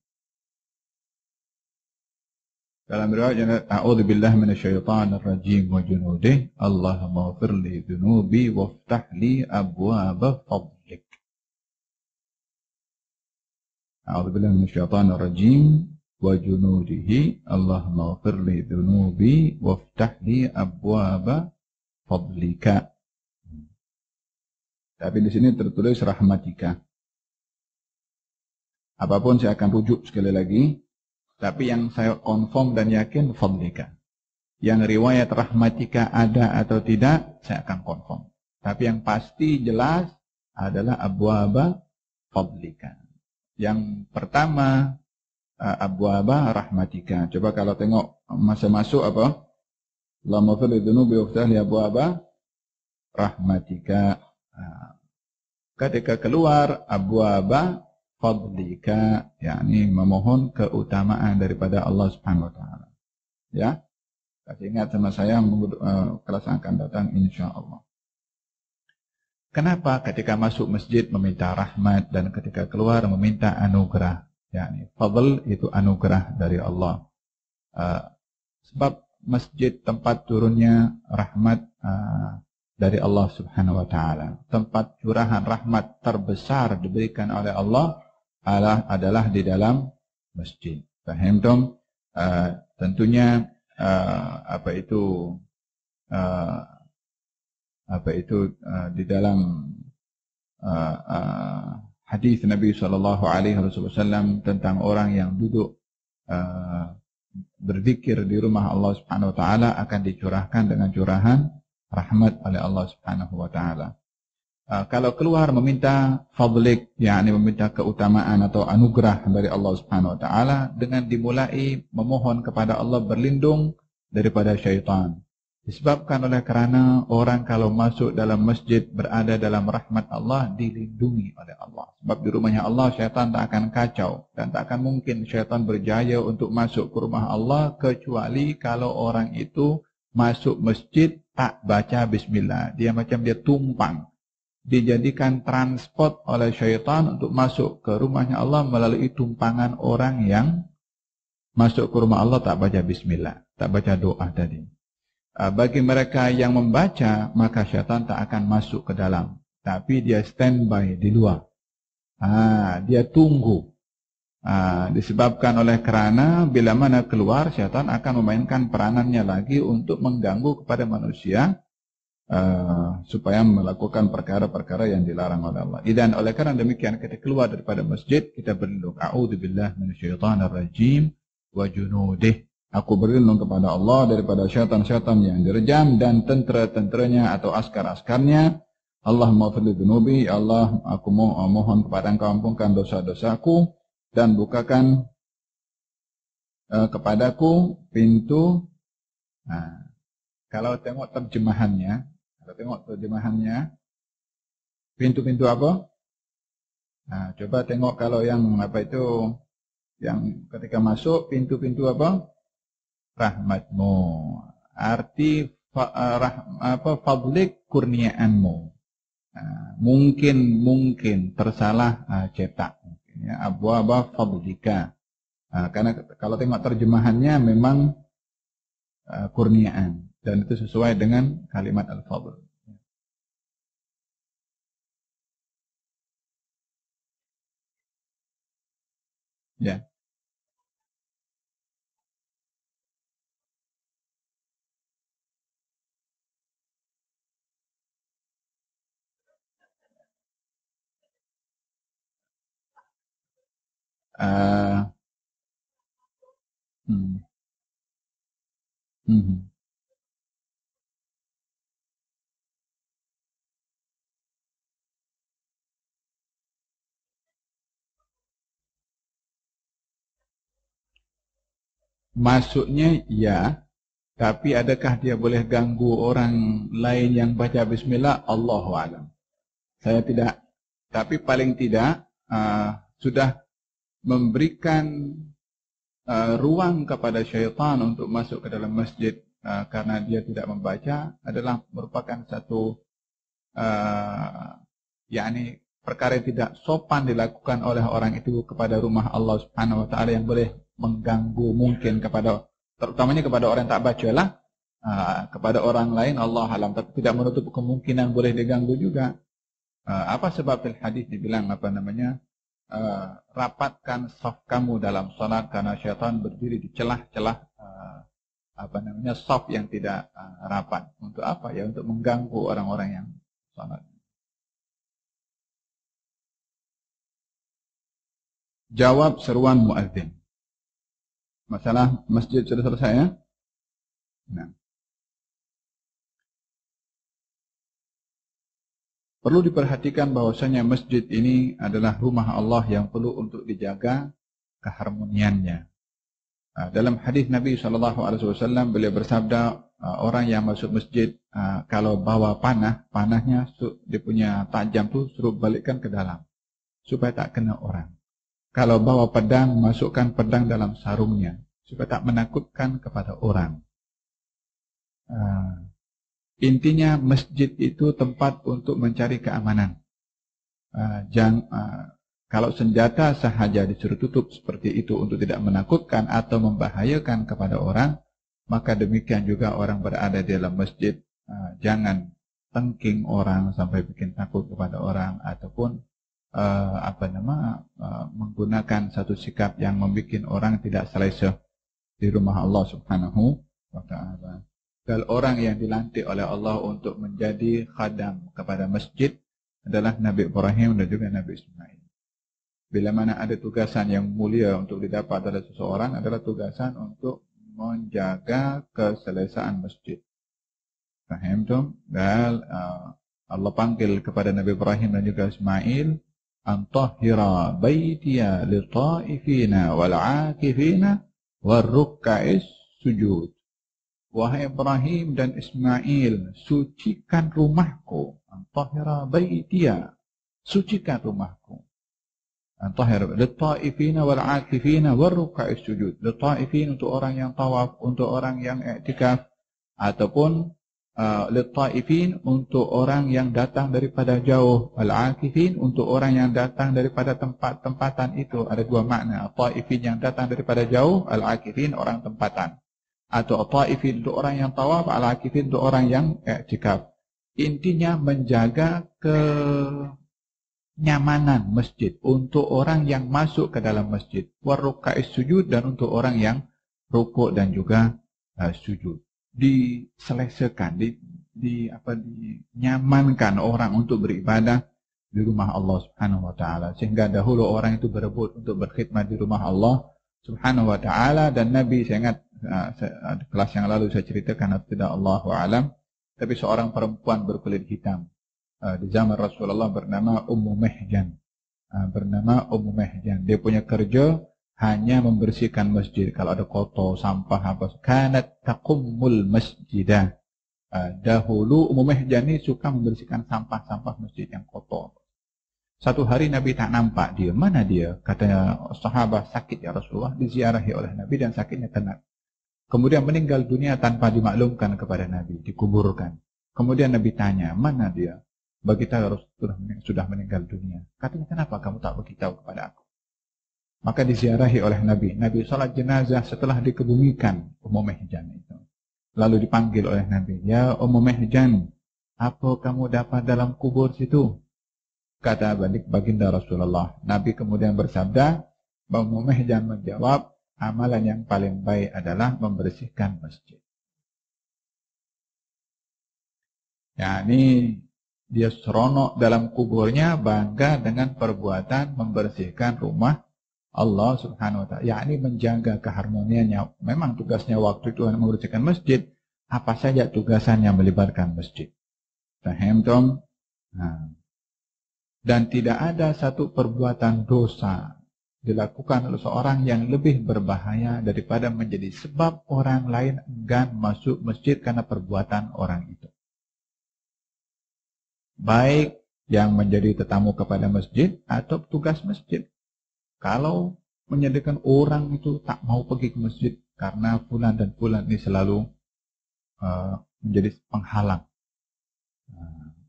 Dalam riwayat a'udzu billahi minasyaitonir rajim wa junudih. Allahumma ighfir li dhunubi waftah li abwaaba fadlik. A'udzu billahi minasyaitonir rajim wa junudihi. Allahumma ighfir li dhunubi waftah li abwaaba fadlika. Tapi di sini tertulis rahmatika. Apapun saya akan rujuk sekali lagi, tapi yang saya confirm dan yakin fadlika. Yang riwayat rahmatika ada atau tidak, saya akan confirm. Tapi yang pasti jelas adalah abwaaba fadlika. Yang pertama abwaaba rahmatika. Coba kalau tengok masa masuk apa? Allahumma ighfir li dhunubi waftah li abwaaba rahmatika. Ketika keluar abwaaba fadlika, yakni memohon keutamaan daripada Allah Subhanahu wa taala. Ya. Kasih ingat sama saya kelas yang akan datang insyaallah. Kenapa ketika masuk masjid meminta rahmat dan ketika keluar meminta anugerah? Yani fadl itu anugerah dari Allah. Sebab masjid tempat turunnya rahmat dari Allah Subhanahu wa taala. Tempat curahan rahmat terbesar diberikan oleh Allah adalah di dalam masjid. Paham dong? Tentunya di dalam hadis Nabi sallallahu alaihi wasallam tentang orang yang duduk berzikir di rumah Allah Subhanahu wa taala akan dicurahkan dengan curahan rahmat oleh Allah Subhanahu wa taala. Kalau keluar meminta fadlik, yakni meminta keutamaan atau anugerah dari Allah Subhanahu wa taala dengan dimulai memohon kepada Allah berlindung daripada syaitan. Disebabkan oleh karena orang kalau masuk dalam masjid berada dalam rahmat Allah dilindungi oleh Allah. Sebab di rumahnya Allah syaitan tak akan kacau dan tak akan mungkin syaitan berjaya untuk masuk ke rumah Allah kecuali kalau orang itu masuk masjid tak baca bismillah. Dia macam dia tumpang. Dijadikan transport oleh syaitan untuk masuk ke rumahnya Allah melalui tumpangan orang yang masuk ke rumah Allah tak baca bismillah, tak baca doa tadi. bagi mereka yang membaca, maka syaitan tak akan masuk ke dalam, tapi dia standby di luar. Dia tunggu. Disebabkan oleh kerana bila mana keluar, syaitan akan memainkan peranannya lagi untuk mengganggu kepada manusia supaya melakukan perkara-perkara yang dilarang oleh Allah. Dan oleh kerana demikian, kita keluar daripada masjid, kita berlindung. A'udzubillah minasyaitonirrajim wa junudih. Aku berlindung kepada Allah daripada syaitan-syaitan yang direjam dan tentera-tenteranya atau askar-askarnya. Allahumma fir li dhunubi, ya Allah, aku mohon kepada Engkau ampunkan dosa-dosaku dan bukakan kepadaku pintu. Kalau tengok terjemahannya, pintu-pintu apa? Coba tengok kalau yang apa itu, yang ketika masuk pintu-pintu apa? Rahmatmu. Arti fadlik, kurniaanmu. Mungkin tersalah cetak. Abwaba fadlika. Karena kalau tengok terjemahannya memang kurniaan, dan itu sesuai dengan kalimat al-fadl. Ya. Masuknya ya, tapi adakah dia boleh ganggu orang lain yang baca bismillah? Allahu a'lam. Saya tidak, tapi paling tidak sudah memberikan ruang kepada syaitan untuk masuk ke dalam masjid karena dia tidak membaca adalah merupakan satu yakni perkara yang tidak sopan dilakukan oleh orang itu kepada rumah Allah Subhanahu wa taala, yang boleh mengganggu mungkin kepada, terutamanya kepada orang yang tak baca lah, kepada orang lain Allah alam, tapi tidak menutup kemungkinan boleh diganggu juga. Apa sebab hadis dibilang rapatkan saf kamu dalam salat karena syaitan berdiri di celah-celah saf yang tidak rapat. Untuk apa? Ya untuk mengganggu orang-orang yang salat. Jawab seruan muadzin. Masalah masjid sudah selesai ya? Nah. Perlu diperhatikan bahwasanya masjid ini adalah rumah Allah yang perlu untuk dijaga keharmoniannya. Dalam hadis Nabi SAW beliau bersabda, orang yang masuk masjid kalau bawa panahnya dia punya tajam tu suruh balikkan ke dalam supaya tak kena orang. Kalau bawa pedang, masukkan pedang dalam sarungnya supaya tak menakutkan kepada orang. Intinya masjid itu tempat untuk mencari keamanan. Kalau senjata sahaja disuruh tutup seperti itu untuk tidak menakutkan atau membahayakan kepada orang, maka demikian juga orang berada di dalam masjid. Jangan tengking orang sampai bikin takut kepada orang, ataupun menggunakan satu sikap yang membuat orang tidak selesa di rumah Allah Subhanahu wa ta'ala. Dan orang yang dilantik oleh Allah untuk menjadi khadam kepada masjid adalah Nabi Ibrahim dan juga Nabi Ismail. Bila mana ada tugasan yang mulia untuk didapat oleh seseorang, adalah tugasan untuk menjaga keselesaan masjid. Faham tu? Dan Allah panggil kepada Nabi Ibrahim dan juga Ismail, antahhira baitiya lit-ta'ifina wal-'akifina war-ruk'is sujud. Wahai Ibrahim dan Ismail, sucikan rumahku. Antahhira baitiya, sucikan rumahku. Antahhira lit-ta'ifina wal-'akifina war-ruk'is sujud. Lit-ta'ifin untuk orang yang tawaf, untuk orang yang i'tikaf, ataupun lit-ta'ifin untuk orang yang datang daripada jauh, al-akifin untuk orang yang datang daripada tempat-tempatan itu. Ada dua makna, ta'ifin yang datang daripada jauh, al-akifin orang tempatan. atau taifin untuk orang yang tawaf, al-akifin untuk orang yang i'tikaf. Intinya menjaga kenyamanan masjid untuk orang yang masuk ke dalam masjid, waruka'is sujud, dan untuk orang yang rukuk dan juga sujud. Diselesaikan, dinyamankan orang untuk beribadah di rumah Allah Subhanahu wa taala. Sehingga dahulu orang itu berebut untuk berkhidmat di rumah Allah Subhanahu wa taala, dan Nabi, saya ingat kelas yang lalu saya ceritakan atau tidak Allahu alam, tapi seorang perempuan berkulit hitam di zaman Rasulullah bernama Ummu Mihjan. Dia punya kerja hanya membersihkan masjid. Kalau ada kotor, sampah apa, kanat taqummul masjidah. Dahulu Ummu Mihjan ini suka membersihkan sampah-sampah masjid yang kotor. Satu hari Nabi tak nampak dia. Mana dia? Katanya sahabat, sakit ya Rasulullah, diziarahi oleh Nabi dan sakitnya kena. Kemudian meninggal dunia tanpa dimaklumkan kepada Nabi, dikuburkan. Kemudian Nabi tanya, mana dia? Bagi tahu sudah meninggal dunia. Katanya, kenapa kamu tak beritahu kepada aku? Maka diziarahi oleh Nabi. Nabi salat jenazah setelah dikebumikan Ummu Mihjan itu. Lalu dipanggil oleh Nabi, ya Ummu Mihjan, apa kamu dapat dalam kubur situ? Kata baginda Rasulullah. Nabi kemudian bersabda, Ummu Mihjan menjawab, amalan yang paling baik adalah membersihkan masjid. Yani dia seronok dalam kuburnya, bangga dengan perbuatan membersihkan rumah Allah Subhanahu wa ta'ala. Yani menjaga keharmoniannya. Memang tugasnya waktu itu membersihkan masjid. Apa saja tugasannya melibatkan masjid. Faham tom? Dan tidak ada satu perbuatan dosa dilakukan oleh seorang yang lebih berbahaya daripada menjadi sebab orang lain enggan masuk masjid karena perbuatan orang itu. Baik yang menjadi tetamu kepada masjid atau tugas masjid. Kalau menyediakan orang itu tak mau pergi ke masjid karena fulan dan fulan ini selalu menjadi penghalang.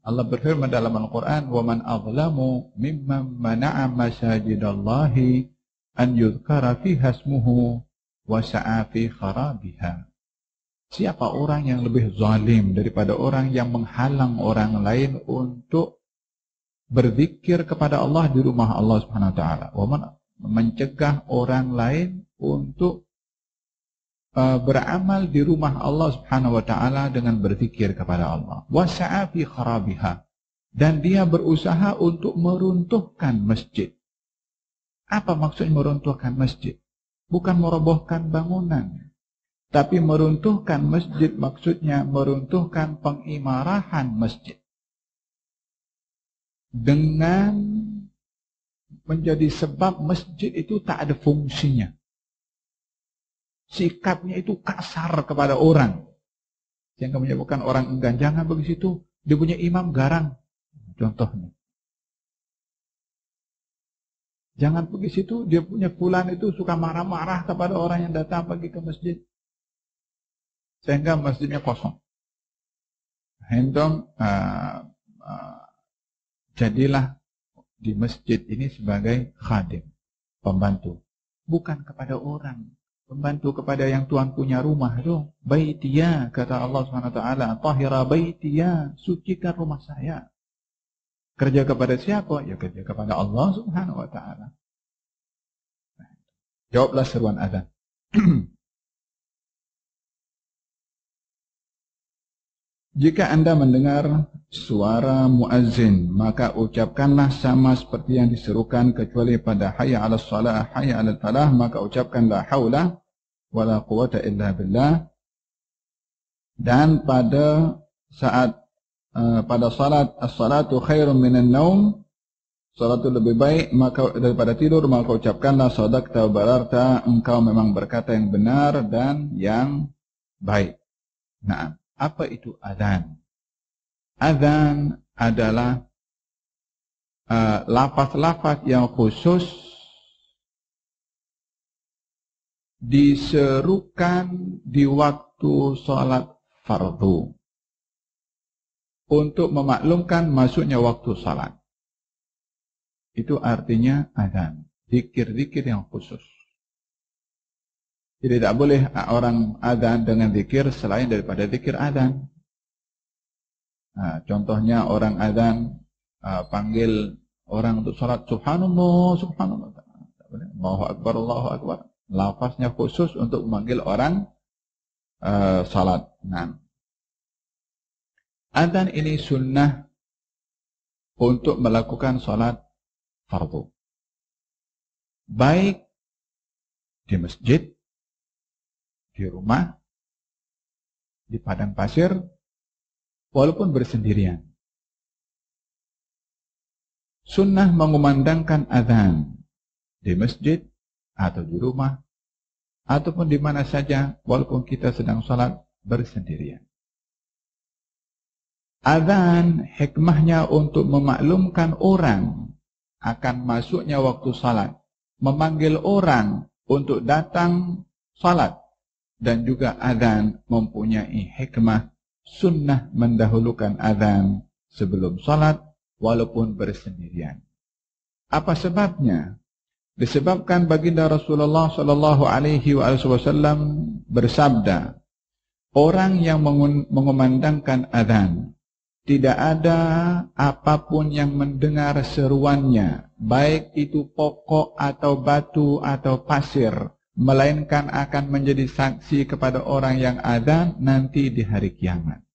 Allah berfirman dalam Al-Quran, وَمَنْ أَظْلَمُ مِمَّنْ مَنَعَ مَسَاجِدَ اللَّهِ أَنْ يُذْكَرَ فِيهَا اسْمُهُ وَسَعَى فِي خَرَابِهَا. Siapa orang yang lebih zalim daripada orang yang menghalang orang lain untuk berzikir kepada Allah di rumah Allah Subhanahu wa taala. Mencegah orang lain untuk beramal di rumah Allah Subhanahu wa taala dengan berzikir kepada Allah. Wasa'a fi kharabiha. Dan dia berusaha untuk meruntuhkan masjid. Apa maksudnya meruntuhkan masjid? Bukan merobohkan bangunan. Tapi meruntuhkan masjid maksudnya meruntuhkan pengimarahan masjid. Dengan menjadi sebab masjid itu tak ada fungsinya. Sikapnya itu kasar kepada orang. Yang menyebabkan orang enggan, jangan pergi situ. Dia punya imam garang. Contohnya. Jangan pergi situ, dia punya fulan itu suka marah-marah kepada orang yang datang pergi ke masjid. Sehingga masjidnya kosong. Hentom jadilah di masjid ini sebagai khadim, pembantu. Bukan kepada orang. Membantu kepada yang Tuhan punya rumah itu. Baitiyah, kata Allah SWT. Tahira baitiyah, sucikan rumah saya. Kerja kepada siapa? Ya kerja kepada Allah Subhanahu wa ta'ala. Jawablah seruan azan. Jika Anda mendengar suara muazzin, maka ucapkanlah sama seperti yang diserukan, kecuali pada hayya 'alas shalah, hayya 'alal falah, maka ucapkan la haula wala quwata illa billah. Dan pada saat pada salat, as-salatu khairun minan naum, salat itu lebih baik maka daripada tidur, maka ucapkanlah sadaqta wa bararta, engkau memang berkata yang benar dan yang baik. Nah, apa itu adzan? Adzan adalah lafaz-lafaz yang khusus diserukan di waktu sholat fardu untuk memaklumkan masuknya waktu sholat. Itu artinya adzan, zikir-zikir yang khusus. Jadi tidak boleh orang adzan dengan zikir selain daripada zikir adzan. Nah, contohnya orang adzan panggil orang untuk sholat, subhanallah, subhanallah. Allahu akbar, Allahu akbar. Lafaznya khusus untuk memanggil orang sholat. Nah, adzan ini sunnah untuk melakukan sholat fardu. Baik di masjid, di rumah, di padang pasir, walaupun bersendirian. Sunnah mengumandangkan adzan di masjid atau di rumah ataupun di mana saja walaupun kita sedang sholat bersendirian. Adzan hikmahnya untuk memaklumkan orang akan masuknya waktu sholat, memanggil orang untuk datang sholat, dan juga adzan mempunyai hikmah sunnah mendahulukan adzan sebelum sholat walaupun bersendirian. Apa sebabnya? Disebabkan baginda Rasulullah Shallallahu Alaihi Wasallam bersabda, orang yang mengumandangkan adzan, tidak ada apapun yang mendengar seruannya, baik itu pokok atau batu atau pasir, melainkan akan menjadi saksi kepada orang yang adzan nanti di hari kiamat.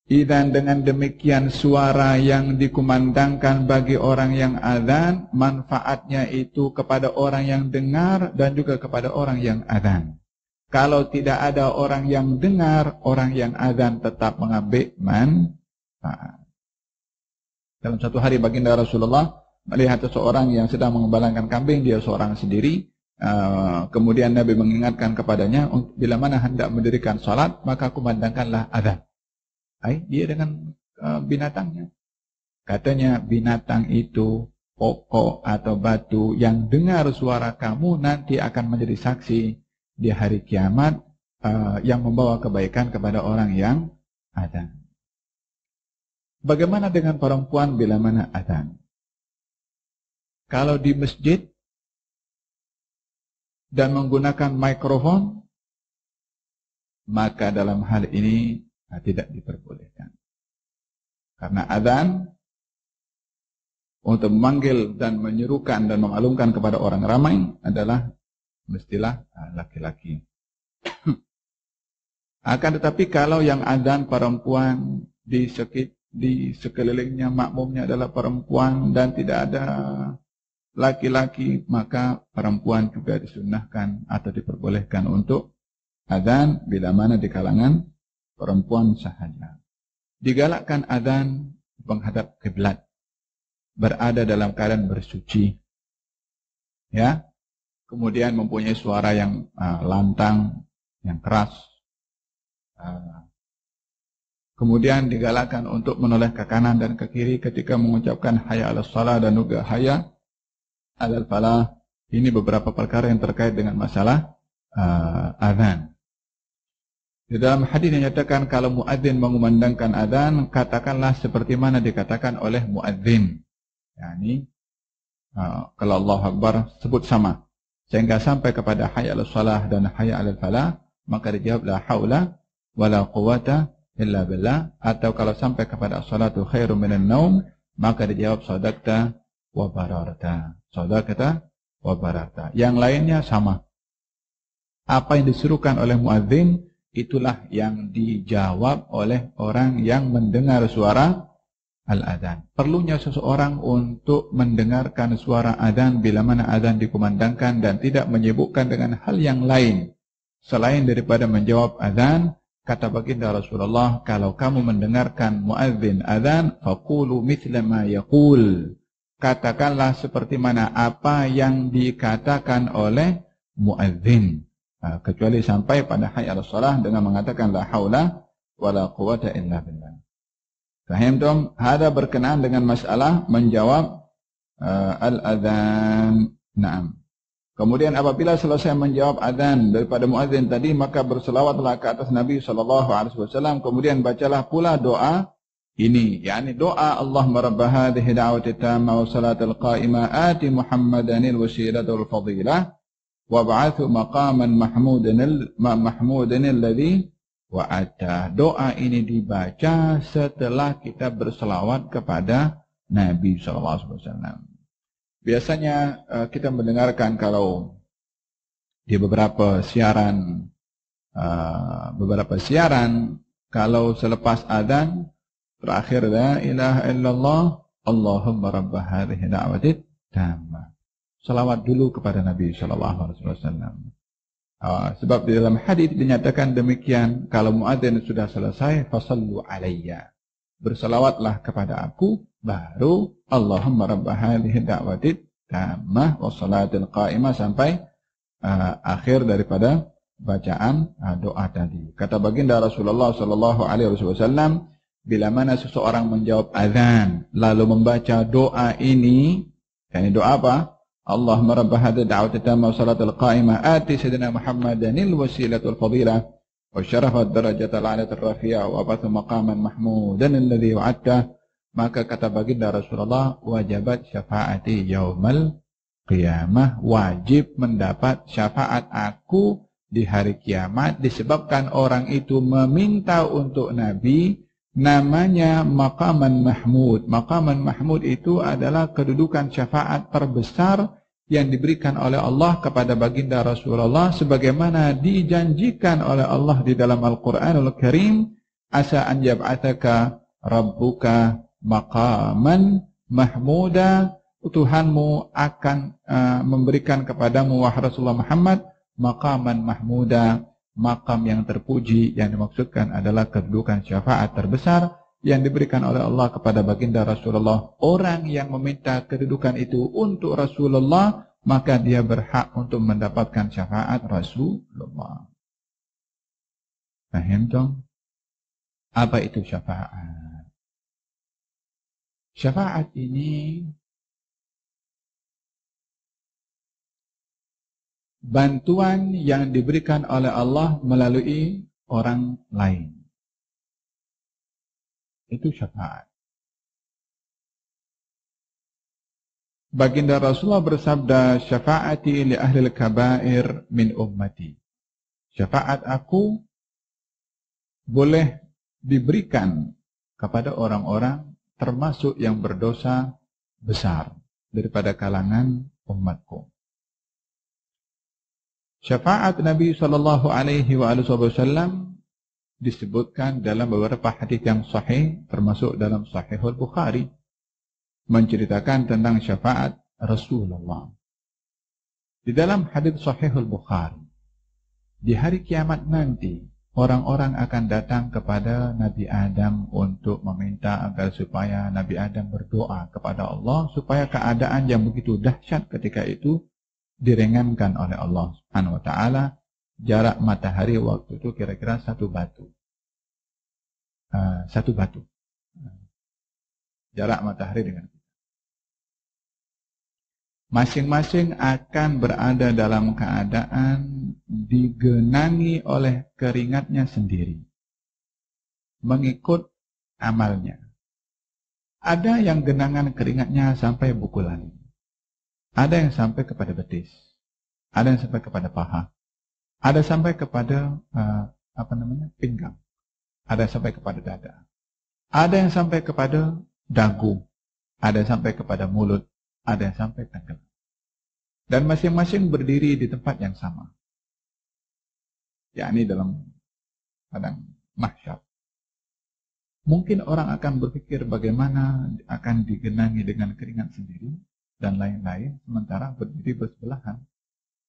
Dan dengan demikian suara yang dikumandangkan bagi orang yang adzan, manfaatnya itu kepada orang yang dengar dan juga kepada orang yang adzan. Kalau tidak ada orang yang dengar, orang yang adzan tetap mengambil manfaat. Dalam satu hari baginda Rasulullah melihat seseorang yang sedang mengembalakan kambing, dia seorang sendiri. Kemudian Nabi mengingatkan kepadanya, bila mana hendak mendirikan salat, maka kumandangkanlah adzan. Dia dengan binatangnya. Katanya, binatang itu pokok atau batu yang dengar suara kamu nanti akan menjadi saksi di hari kiamat yang membawa kebaikan kepada orang yang adzan. Bagaimana dengan perempuan bila mana adzan? Kalau di masjid dan menggunakan mikrofon, maka dalam hal ini tidak diperbolehkan. Karena adzan untuk memanggil dan menyerukan dan memaklumkan kepada orang ramai adalah mestilah laki-laki. Akan tetapi kalau yang adzan perempuan, di sekelilingnya makmumnya adalah perempuan dan tidak ada laki-laki, maka perempuan juga disunnahkan atau diperbolehkan untuk adzan bila mana di kalangan perempuan sahaja. Digalakkan adzan menghadap kiblat, berada dalam keadaan bersuci, ya. Kemudian mempunyai suara yang lantang, yang keras. Kemudian digalakkan untuk menoleh ke kanan dan ke kiri ketika mengucapkan hayya 'alas shalah dan juga hayya 'alal falah. Ini beberapa perkara yang terkait dengan masalah adzan. Di dalam hadis dinyatakan kalau muadzin mengumandangkan adzan, katakanlah seperti mana dikatakan oleh muadzin. Yani kalau Allahu Akbar sebut sama sehingga sampai kepada hayya 'alas shalah dan hayya 'alal falah, maka dijawab la haula wala quwata illa billah. Atau kalau sampai kepada as-salatu khairum minan naum, maka dijawab sadaqta wa bararta. Sadaqta wa bararta. Yang lainnya sama. Apa yang disuruhkan oleh muadzin itulah yang dijawab oleh orang yang mendengar suara al-adzan. Perlunya seseorang untuk mendengarkan suara adzan bila mana adzan dikumandangkan dan tidak menyibukkan dengan hal yang lain selain daripada menjawab adzan. Kata baginda Rasulullah, kalau kamu mendengarkan muadzin adzan, faqulu mithla ma yaqul. Katakanlah seperti mana apa yang dikatakan oleh muadzin. Kecuali sampai pada hayya 'alas shalah dengan mengatakan la haula wala quwata illa billah. Fahimtum? Hada berkenaan dengan masalah menjawab al-adzan. Naam. Kemudian apabila selesai menjawab adzan daripada muadzin tadi, maka berselawatlah ke atas Nabi SAW. Kemudian bacalah pula doa ini, yakni doa Allahumma rabb hadhihi da'wati tamma wa salatul qa'imah ati Muhammadanil wasilatul fadilah wab'athu maqaman mahmudan alladhi wa'ata. Doa ini dibaca setelah kita berselawat kepada Nabi SAW. Biasanya kita mendengarkan kalau di beberapa siaran kalau selepas adzan terakhir la ilaha illallah Allahumma rabb hadhihi da'wati tammah. Salawat dulu kepada Nabi sallallahu alaihi wasallam. Sebab di dalam hadis dinyatakan demikian, kalau muadzin sudah selesai fasallu alayya. Bersalawatlah kepada aku, baru Allahumma rabb hadhihi da'wati tammah wa salatil qa'imah sampai akhir daripada bacaan doa tadi. Kata baginda Rasulullah sallallahu alaihi wasallam, bila mana seseorang menjawab azan lalu membaca doa ini, yakni doa apa? Allahumma rabb hadhihi da'wati tammah wa salatil qa'imah ati sayyidina Muhammadanil wasilatul fadilah wa syarafat darajatal 'alatul rafi'ah wa bathu maqaman mahmudan alladhi wa'adta, maka kata baginda Rasulullah, wajabat syafaati yaumal qiyamah, wajib mendapat syafaat aku di hari kiamat, disebabkan orang itu meminta untuk Nabi, namanya maqaman mahmud. Maqaman mahmud itu adalah kedudukan syafaat terbesar yang diberikan oleh Allah kepada baginda Rasulullah, sebagaimana dijanjikan oleh Allah di dalam Al-Quranul Karim, asa an yab'athaka rabbuka maqaman mahmuda, Tuhanmu akan memberikan kepadamu wahai Rasulullah Muhammad maqaman mahmuda, makam yang terpuji. Yang dimaksudkan adalah kedudukan syafaat terbesar yang diberikan oleh Allah kepada baginda Rasulullah. Orang yang meminta kedudukan itu untuk Rasulullah, maka dia berhak untuk mendapatkan syafaat Rasulullah. Paham dong? Apa itu syafaat? Syafaat ini bantuan yang diberikan oleh Allah melalui orang lain. Itu syafaat. Baginda Rasulullah bersabda, syafaati li ahli al-kabair min ummati. Syafaat aku boleh diberikan kepada orang-orang termasuk yang berdosa besar daripada kalangan umatku. Syafaat Nabi sallallahu alaihi wasallam disebutkan dalam beberapa hadis yang sahih, termasuk dalam Sahihul Bukhari, menceritakan tentang syafaat Rasulullah. Di dalam hadis Sahihul Bukhari, di hari kiamat nanti orang-orang akan datang kepada Nabi Adam untuk meminta agar supaya Nabi Adam berdoa kepada Allah supaya keadaan yang begitu dahsyat ketika itu diringankan oleh Allah Subhanahu wa taala. Jarak matahari waktu itu kira-kira satu batu. Jarak matahari dengan kita. Masing-masing akan berada dalam keadaan digenangi oleh keringatnya sendiri, mengikut amalnya. Ada yang genangan keringatnya sampai buku lali. Ada yang sampai kepada betis, ada yang sampai kepada paha, ada sampai kepada pinggang, ada yang sampai kepada dada, ada yang sampai kepada dagu, ada yang sampai kepada mulut, ada yang sampai tenggelam. Dan masing-masing berdiri di tempat yang sama, yakni dalam padang mahsyar. Mungkin orang akan berpikir bagaimana akan digenangi dengan keringat sendiri dan lain-lain, sementara berdiri bersebelahan.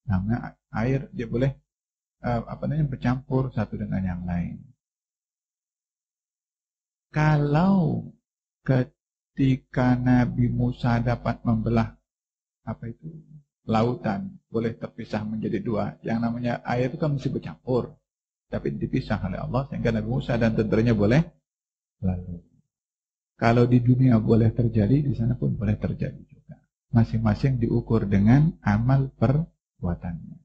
Namanya air dia boleh bercampur satu dengan yang lain. Kalau ketika Nabi Musa dapat membelah lautan, boleh terpisah menjadi dua, yang namanya air itu kan mesti bercampur, tapi dipisah oleh Allah sehingga Nabi Musa dan tentaranya boleh lalu. Kalau di dunia boleh terjadi, di sana pun boleh terjadi juga. Masing-masing diukur dengan amal perbuatannya.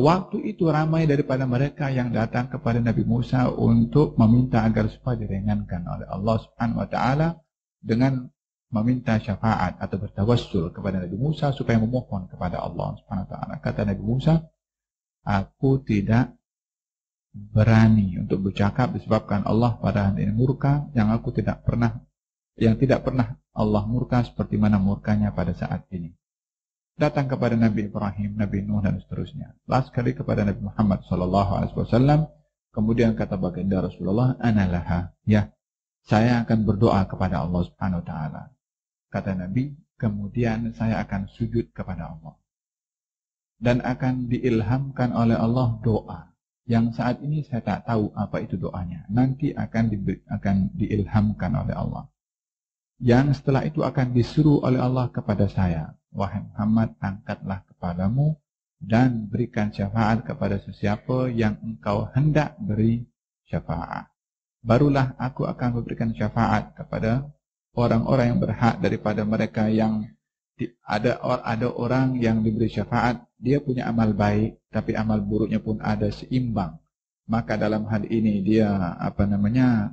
Waktu itu ramai daripada mereka yang datang kepada Nabi Musa untuk meminta agar supaya diringankan oleh Allah Subhanahu wa taala dengan meminta syafaat atau bertawassul kepada Nabi Musa supaya memohon kepada Allah Subhanahu wa taala. Kata Nabi Musa, aku tidak berani untuk bercakap disebabkan Allah pada hari ini murka yang tidak pernah Allah murka seperti mana murkanya pada saat ini. Datang kepada Nabi Ibrahim, Nabi Nuh dan seterusnya. Last kali kepada Nabi Muhammad SAW. Kemudian kata baginda Rasulullah, analaha, ya, saya akan berdoa kepada Allah Subhanahu wa taala. Kata Nabi, kemudian saya akan sujud kepada Allah. Dan akan diilhamkan oleh Allah doa. Yang saat ini saya tak tahu apa itu doanya. Nanti akan diilhamkan oleh Allah. Yang setelah itu akan disuruh oleh Allah kepada saya. Wahai Muhammad, angkatlah kepadamu dan berikan syafaat kepada sesiapa yang engkau hendak beri syafaat. Barulah aku akan memberikan syafaat kepada orang-orang yang berhak daripada mereka yang ada orang yang diberi syafaat, dia punya amal baik, tapi amal buruknya pun ada seimbang. Maka dalam hal ini dia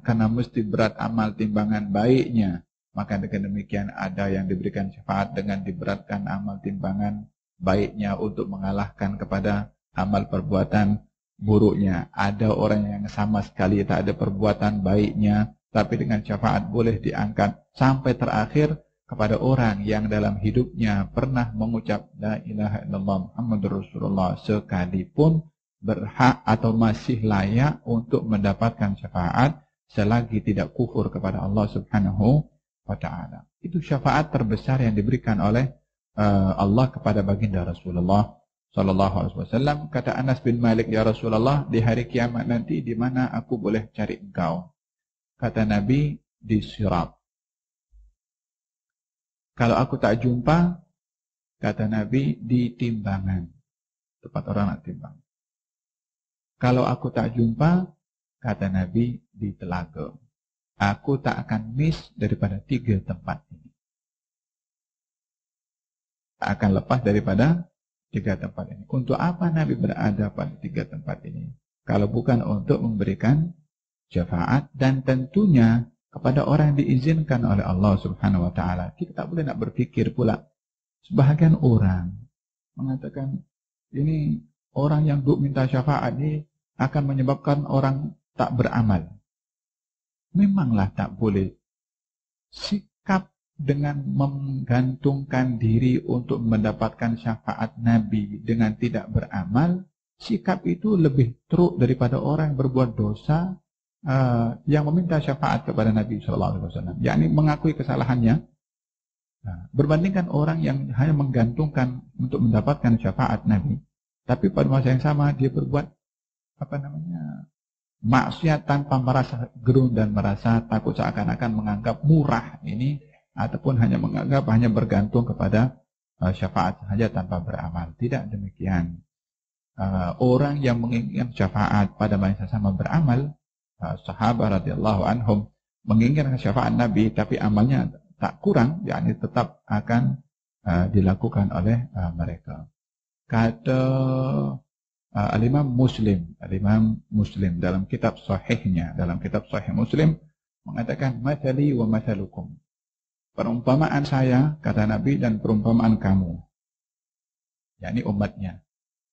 karena mesti berat amal timbangan baiknya, maka dengan demikian ada yang diberikan syafaat dengan diberatkan amal timbangan baiknya untuk mengalahkan kepada amal perbuatan buruknya. Ada orang yang sama sekali tak ada perbuatan baiknya, tapi dengan syafaat boleh diangkat sampai terakhir kepada orang yang dalam hidupnya pernah mengucap la ilaha illallah Muhammadur Rasulullah sekalipun berhak atau masih layak untuk mendapatkan syafaat selagi tidak kufur kepada Allah Subhanahu wa taala. Itu syafaat terbesar yang diberikan oleh Allah kepada baginda Rasulullah sallallahu alaihi wasallam. Kata Anas bin Malik, ya Rasulullah, di hari kiamat nanti di mana aku boleh cari engkau? Kata Nabi, di Sirat. Kalau aku tak jumpa, kata Nabi, di timbangan, tempat orang nak timbang. Kalau aku tak jumpa, kata Nabi, di telaga. Aku tak akan miss daripada 3 tempat ini. Akan lepas daripada 3 tempat ini. Untuk apa Nabi berada pada 3 tempat ini? Kalau bukan untuk memberikan syafaat dan tentunya kepada orang yang diizinkan oleh Allah Subhanahu wa taala. Kita tak boleh nak berfikir pula. Sebahagian orang mengatakan ini orang yang duk minta syafaat ini akan menyebabkan orang tak beramal. Memanglah tak boleh. Sikap dengan menggantungkan diri untuk mendapatkan syafaat Nabi dengan tidak beramal, sikap itu lebih teruk daripada orang yang berbuat dosa yang meminta syafaat kepada Nabi SAW, yakni mengakui kesalahannya, berbandingkan orang yang hanya menggantungkan untuk mendapatkan syafaat Nabi, tapi pada masa yang sama dia berbuat maksiat tanpa merasa gerun dan merasa takut, seakan-akan menganggap murah ini, ataupun hanya menganggap hanya bergantung kepada syafaat saja tanpa beramal. Tidak demikian. Orang yang menginginkan syafaat pada masa sama beramal, sahabat radhiyallahu anhum menginginkan syafaat Nabi tapi amalnya tak kurang, yakni tetap akan dilakukan oleh mereka. Kata Al-Imam Muslim dalam kitab sahihnya, dalam kitab Sahih Muslim mengatakan, mathali wa mathalukum, perumpamaan saya, kata Nabi, dan perumpamaan kamu, yakni umatnya,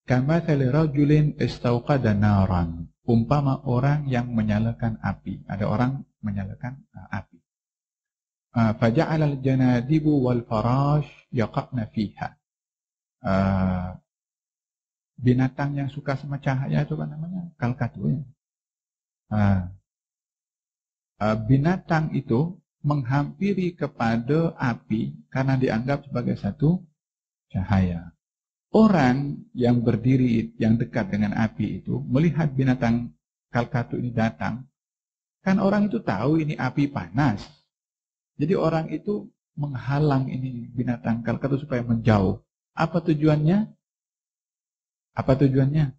kamathali rajulin istauqada naran, umpama orang yang menyalakan api. Ada orang menyalakan api. Faja'alal janadibu wal farash yaqa'na fiha. Binatang yang suka sama cahaya itu apa namanya? Kalkatu ya. Binatang itu menghampiri kepada api karena dianggap sebagai satu cahaya. Orang yang berdiri, yang dekat dengan api itu, melihat binatang kalkatu ini datang, kan orang itu tahu ini api panas. Jadi orang itu menghalang ini binatang kalkatu supaya menjauh. Apa tujuannya? Apa tujuannya?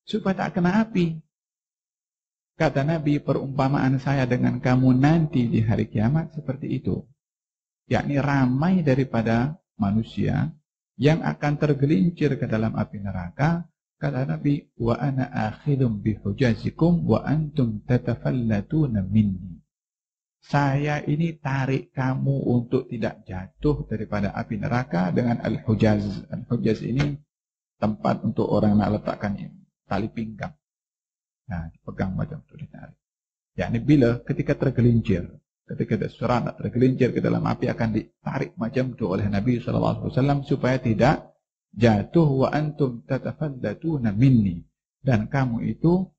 Supaya tak kena api. Kata Nabi, perumpamaan saya dengan kamu nanti di hari kiamat seperti itu. Yakni ramai daripada manusia yang akan tergelincir ke dalam api neraka. Kata Nabi, wa ana akhidum bihujazikum wa antum tatafallatuna minni. saya ini tarik kamu untuk tidak jatuh daripada api neraka dengan al-hujaz. Al-hujaz ini tempat untuk orang nak letakkan tali pinggang. Nah, dipegang macam itu ditarik. Yakni bila ketika tergelincir, ketika seseorang nak tergelincir ke dalam api akan ditarik macam itu oleh Nabi SAW supaya tidak jatuh. Wa antum tatafallatuna minni, dan kamu itu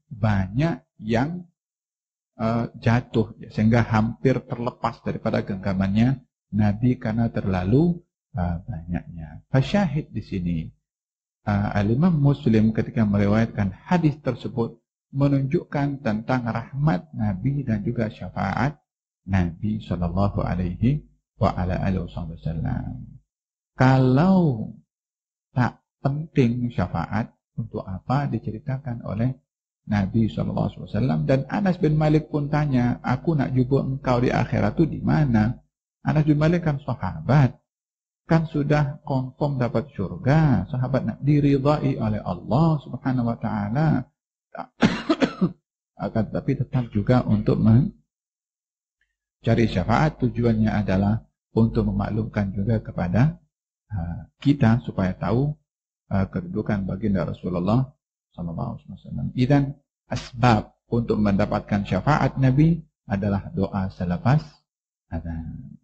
banyak yang jatuh sehingga hampir terlepas daripada genggamannya Nabi karena terlalu banyaknya. Fasyahid di sini Al-Imam Muslim ketika meriwayatkan hadis tersebut menunjukkan tentang rahmat Nabi dan juga syafaat Nabi sallallahu alaihi wasallam. Kalau tak penting syafaat, untuk apa diceritakan oleh Nabi SAW? Dan Anas bin Malik pun tanya, aku nak jumpa engkau di akhirat itu di mana? Anas bin Malik kan sahabat, kan sudah confirm dapat surga. Sahabat nak diridai oleh Allah Subhanahu wa taala. Akan tetapi tetap juga untuk mencari syafaat, tujuannya adalah untuk memaklumkan juga kepada kita supaya tahu kedudukan baginda Rasulullah SAW. Dan asbab untuk mendapatkan syafaat Nabi adalah doa selepas azan.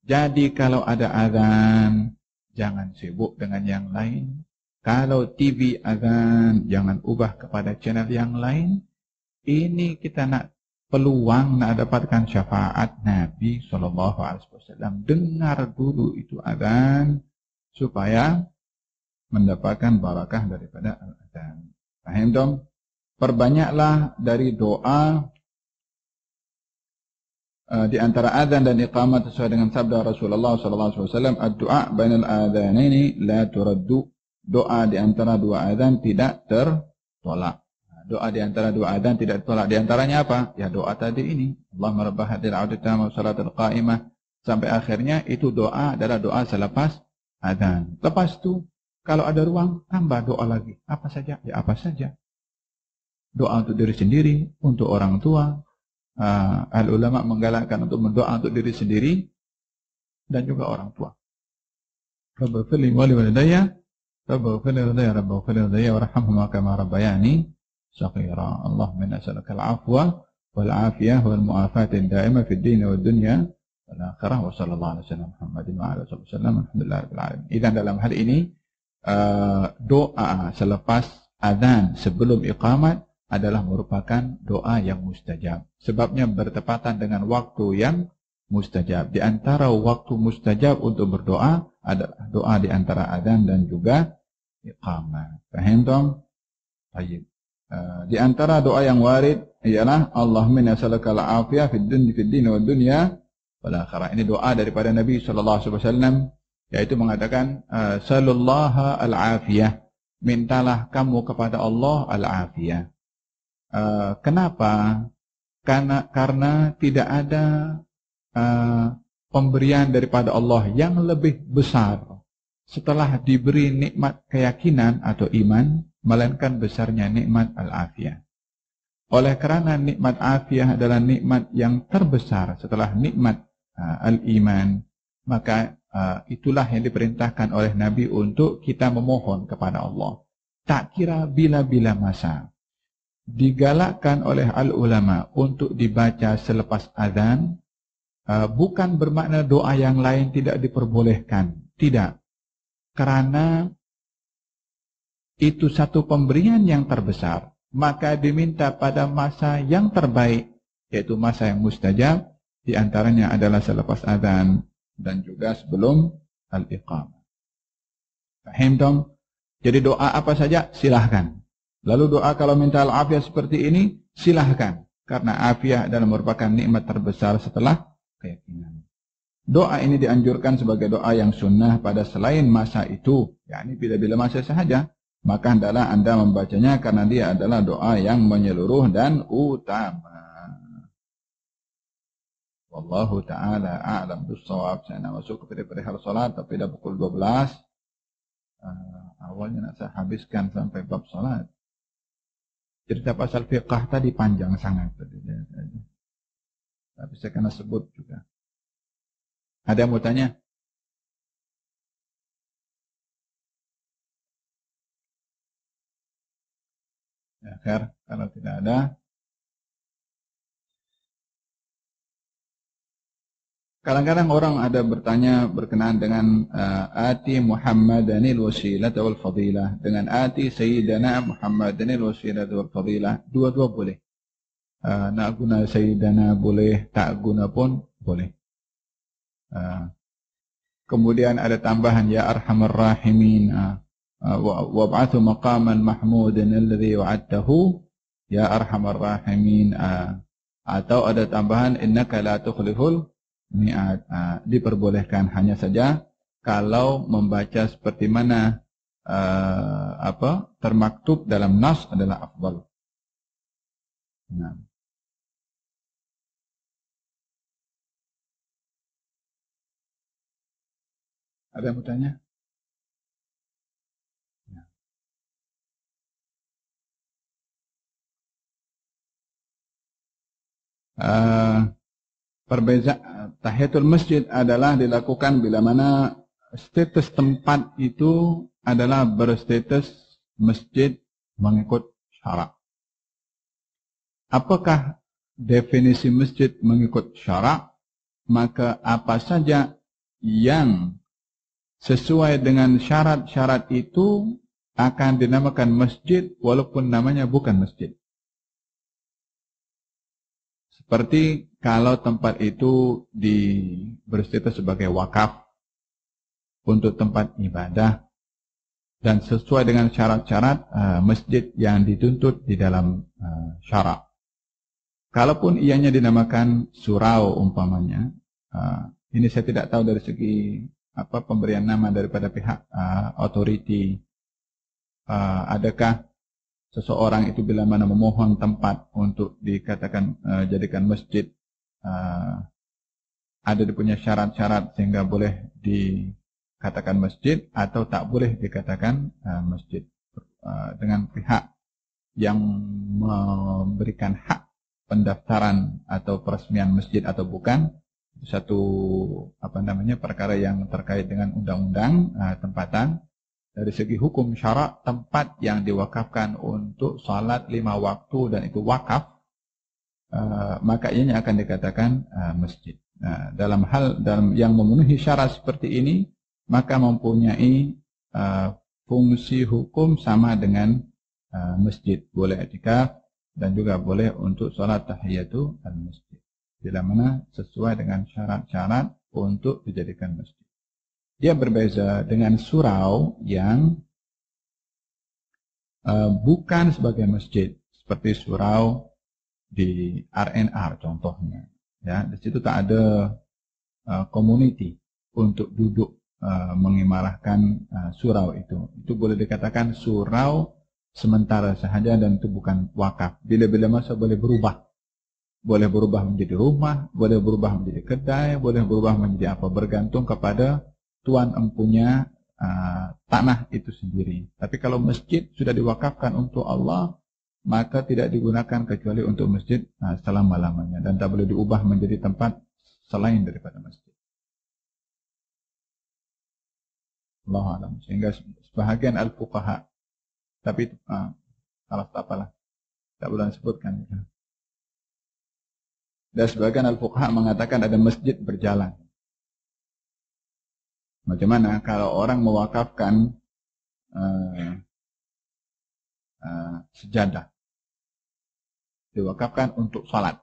Jadi kalau ada azan, jangan sibuk dengan yang lain. Kalau TV azan, jangan ubah kepada channel yang lain. Ini kita nak peluang nak dapatkan syafaat Nabi SAW. Dengar dulu itu azan supaya mendapatkan barakah daripada al-azan. Paham dong? Perbanyaklah dari doa di antara azan dan iqamah sesuai dengan sabda Rasulullah SAW. Ad-du'a bainal adhanaini la turaddu. Doa di antara dua azan tidak tertolak. Doa di antara dua azan tidak tertolak. Di antaranya apa? Ya doa tadi ini. Allahumma rabb hadhil 'audati wa salatul qa'imah. Sampai akhirnya itu doa adalah doa selepas azan. Lepas itu kalau ada ruang, tambah doa lagi. Apa saja? Ya apa saja. Doa untuk diri sendiri, untuk orang tua. Al-ulama menggalakkan untuk mendoa untuk diri sendiri dan juga orang tua. Rabbighfir li wa liwalidayya, Rabbighfir li walidayya, Rabbighfir li walidayya warhamhuma kama rabbayani shaghira. Allahumma inna nas'aluka al-'afwa wal 'afiyah wal mu'afata ad-da'imah fid din wad dunya wal akhirah. Wa sallallahu alaihi wasallam Muhammadin wa alihi wasallam. Alhamdulillahirabbil alamin. Idzan dalam hal ini doa selepas azan sebelum iqamat adalah merupakan doa yang mustajab. Sebabnya bertepatan dengan waktu yang mustajab. Di antara waktu mustajab untuk berdoa adalah doa di antara azan dan juga iqamat. Paham dong? Baik. Di antara doa yang warid ialah Allahumma inna nas'aluka al-'afiyah fid din wad dunya wal akhirah. Ini doa daripada Nabi sallallahu alaihi wasallam, yaitu mengatakan sallallahu al-'afiyah. Mintalah kamu kepada Allah al-'afiyah. Kenapa? Karena tidak ada pemberian daripada Allah yang lebih besar setelah diberi nikmat keyakinan atau iman, melainkan besarnya nikmat al-afiyah. Oleh kerana nikmat afiyah adalah nikmat yang terbesar setelah nikmat al-iman, maka itulah yang diperintahkan oleh Nabi untuk kita memohon kepada Allah. Tak kira bila-bila masa. Digalakkan oleh al-ulama untuk dibaca selepas azan, bukan bermakna doa yang lain tidak diperbolehkan. Tidak. Karena itu satu pemberian yang terbesar, maka diminta pada masa yang terbaik, yaitu masa yang mustajab, di antaranya adalah selepas azan dan juga sebelum al-iqamah. Paham dong? Jadi doa apa saja silahkan. Lalu doa kalau minta al-afiyah seperti ini, silahkan. Karena afiyah adalah merupakan nikmat terbesar setelah keyakinan. Doa ini dianjurkan sebagai doa yang sunnah pada selain masa itu. yakni bila-bila masa sahaja. Maka hendaklah Anda membacanya karena dia adalah doa yang menyeluruh dan utama. Wallahu ta'ala a'lam bis-shawab. Saya nak masuk ke perihal salat tapi dah pukul 12. Awalnya nak saya habiskan sampai bab salat. Cerita pasal fiqah tadi panjang sangat. Tapi saya kena sebut juga. Ada yang mau tanya? Ya, Khair. Kalau tidak ada, kadang-kadang orang ada bertanya berkenaan dengan ati Muhammadanil wasilah wal fadilah, dengan ati Sayyidina Muhammadanil wasilah wal fadilah. Dua-dua boleh. Nak guna Sayyidina boleh, tak guna pun boleh. Kemudian ada tambahan ya arhamar rahimin, wab'athu maqaman mahmudan alladhi wa'adtahu ya arhamar rahimin, atau ada tambahan innaka la tukhliful mi'ad. Diperbolehkan, hanya saja kalau membaca seperti mana termaktub dalam nas adalah afdal. Nah. Ada yang bertanya? Perbezaan tahiyatul masjid adalah dilakukan bila mana status tempat itu adalah berstatus masjid mengikut syarak. Apakah definisi masjid mengikut syarak? Maka apa saja yang sesuai dengan syarat-syarat itu akan dinamakan masjid walaupun namanya bukan masjid. Seperti kalau tempat itu berstatus sebagai wakaf untuk tempat ibadah dan sesuai dengan syarat-syarat masjid yang dituntut di dalam syarak. Kalaupun ianya dinamakan surau umpamanya, ini saya tidak tahu dari segi pemberian nama daripada pihak authority. Adakah seseorang itu bila mana memohon tempat untuk dikatakan jadikan masjid, ada punya syarat-syarat sehingga boleh dikatakan masjid atau tak boleh dikatakan masjid. Dengan pihak yang memberikan hak pendaftaran atau peresmian masjid atau bukan, satu perkara yang terkait dengan undang-undang tempatan. Dari segi hukum syarak, tempat yang diwakafkan untuk salat 5 waktu dan itu wakaf, maka ianya akan dikatakan masjid. Dalam yang memenuhi syarat seperti ini, maka mempunyai fungsi hukum sama dengan masjid. Boleh i'tikaf dan juga boleh untuk salat tahiyatul masjid. Bila mana sesuai dengan syarat-syarat untuk dijadikan masjid. Dia berbeza dengan surau yang bukan sebagai masjid, seperti surau di RNR contohnya. Ya, di situ tak ada community untuk duduk mengimarahkan surau itu. Itu boleh dikatakan surau sementara sahaja dan itu bukan wakaf. Bila-bila masa boleh berubah. Boleh berubah menjadi rumah, boleh berubah menjadi kedai, boleh berubah menjadi apa, bergantung kepada tuan empunya tanah itu sendiri. Tapi kalau masjid sudah diwakafkan untuk Allah, maka tidak digunakan kecuali untuk masjid selama-lamanya dan tak boleh diubah menjadi tempat selain daripada masjid. Allahu a'lam. Sehingga sebahagian al-fuqaha, tapi salah apalah, tak boleh disebutkan. Dan sebagian al-fuqaha mengatakan ada masjid berjalan. Bagaimana kalau orang mewakafkan sejadah, diwakafkan untuk salat,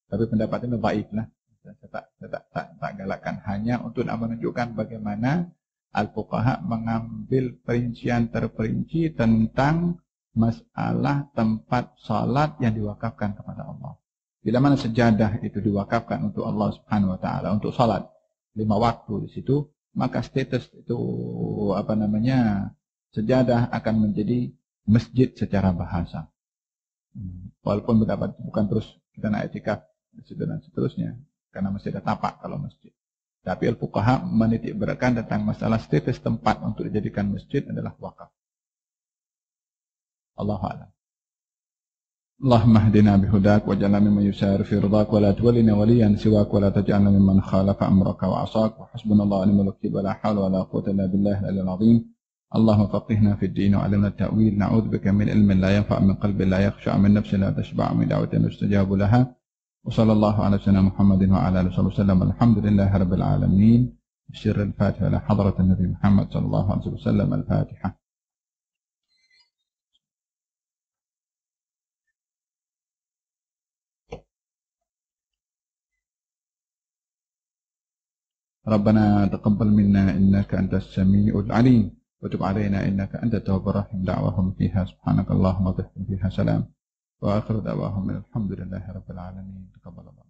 tapi pendapat ini dhaif lah. Saya tak galakkan, hanya untuk menunjukkan bagaimana al-fuqaha mengambil perincian terperinci tentang masalah tempat salat yang diwakafkan kepada Allah. Bila mana sejadah itu diwakafkan untuk Allah Subhanahu wa taala untuk salat 5 waktu di situ, maka status itu sejadah akan menjadi masjid secara bahasa. Walaupun mendapat bukan terus kita nak i'tikaf dan seterusnya, karena masih ada tapak kalau masjid. Tapi al-fuqaha menitik beratkan tentang masalah status tempat untuk dijadikan masjid adalah wakaf. Allahu a'lam. اللهم اهدنا بهداك واجعلنا ممن يسار في رضاك ولا تولنا وليا سواك ولا تجعلنا ممن خالف أمرك وعصاك وحسبنا الله ونعم الوكيل ولا حول ولا قوة إلا بالله العلي العظيم. اللهم فقهنا في الدين وعلمنا التأويل. نعوذ بك من علم لا ينفع، من قلب لا يخشع، من نفس لا تشبع، من دعوة يستجاب لها. وصلى الله على سيدنا محمد وعلى آله وصحبه وسلم. الحمد لله رب العالمين. بسر الفاتحة إلى حضرة النبي محمد صلى الله عليه وسلم. الفاتحة. ربنا تقبل منا إنك أنت السميع العليم وتب علينا إنك أنت التواب الرحيم. دعواهم فيها سبحانك اللهم وبحمدك فيها سلام، وآخر دعواهم الحمد لله رب العالمين. تقبل الله.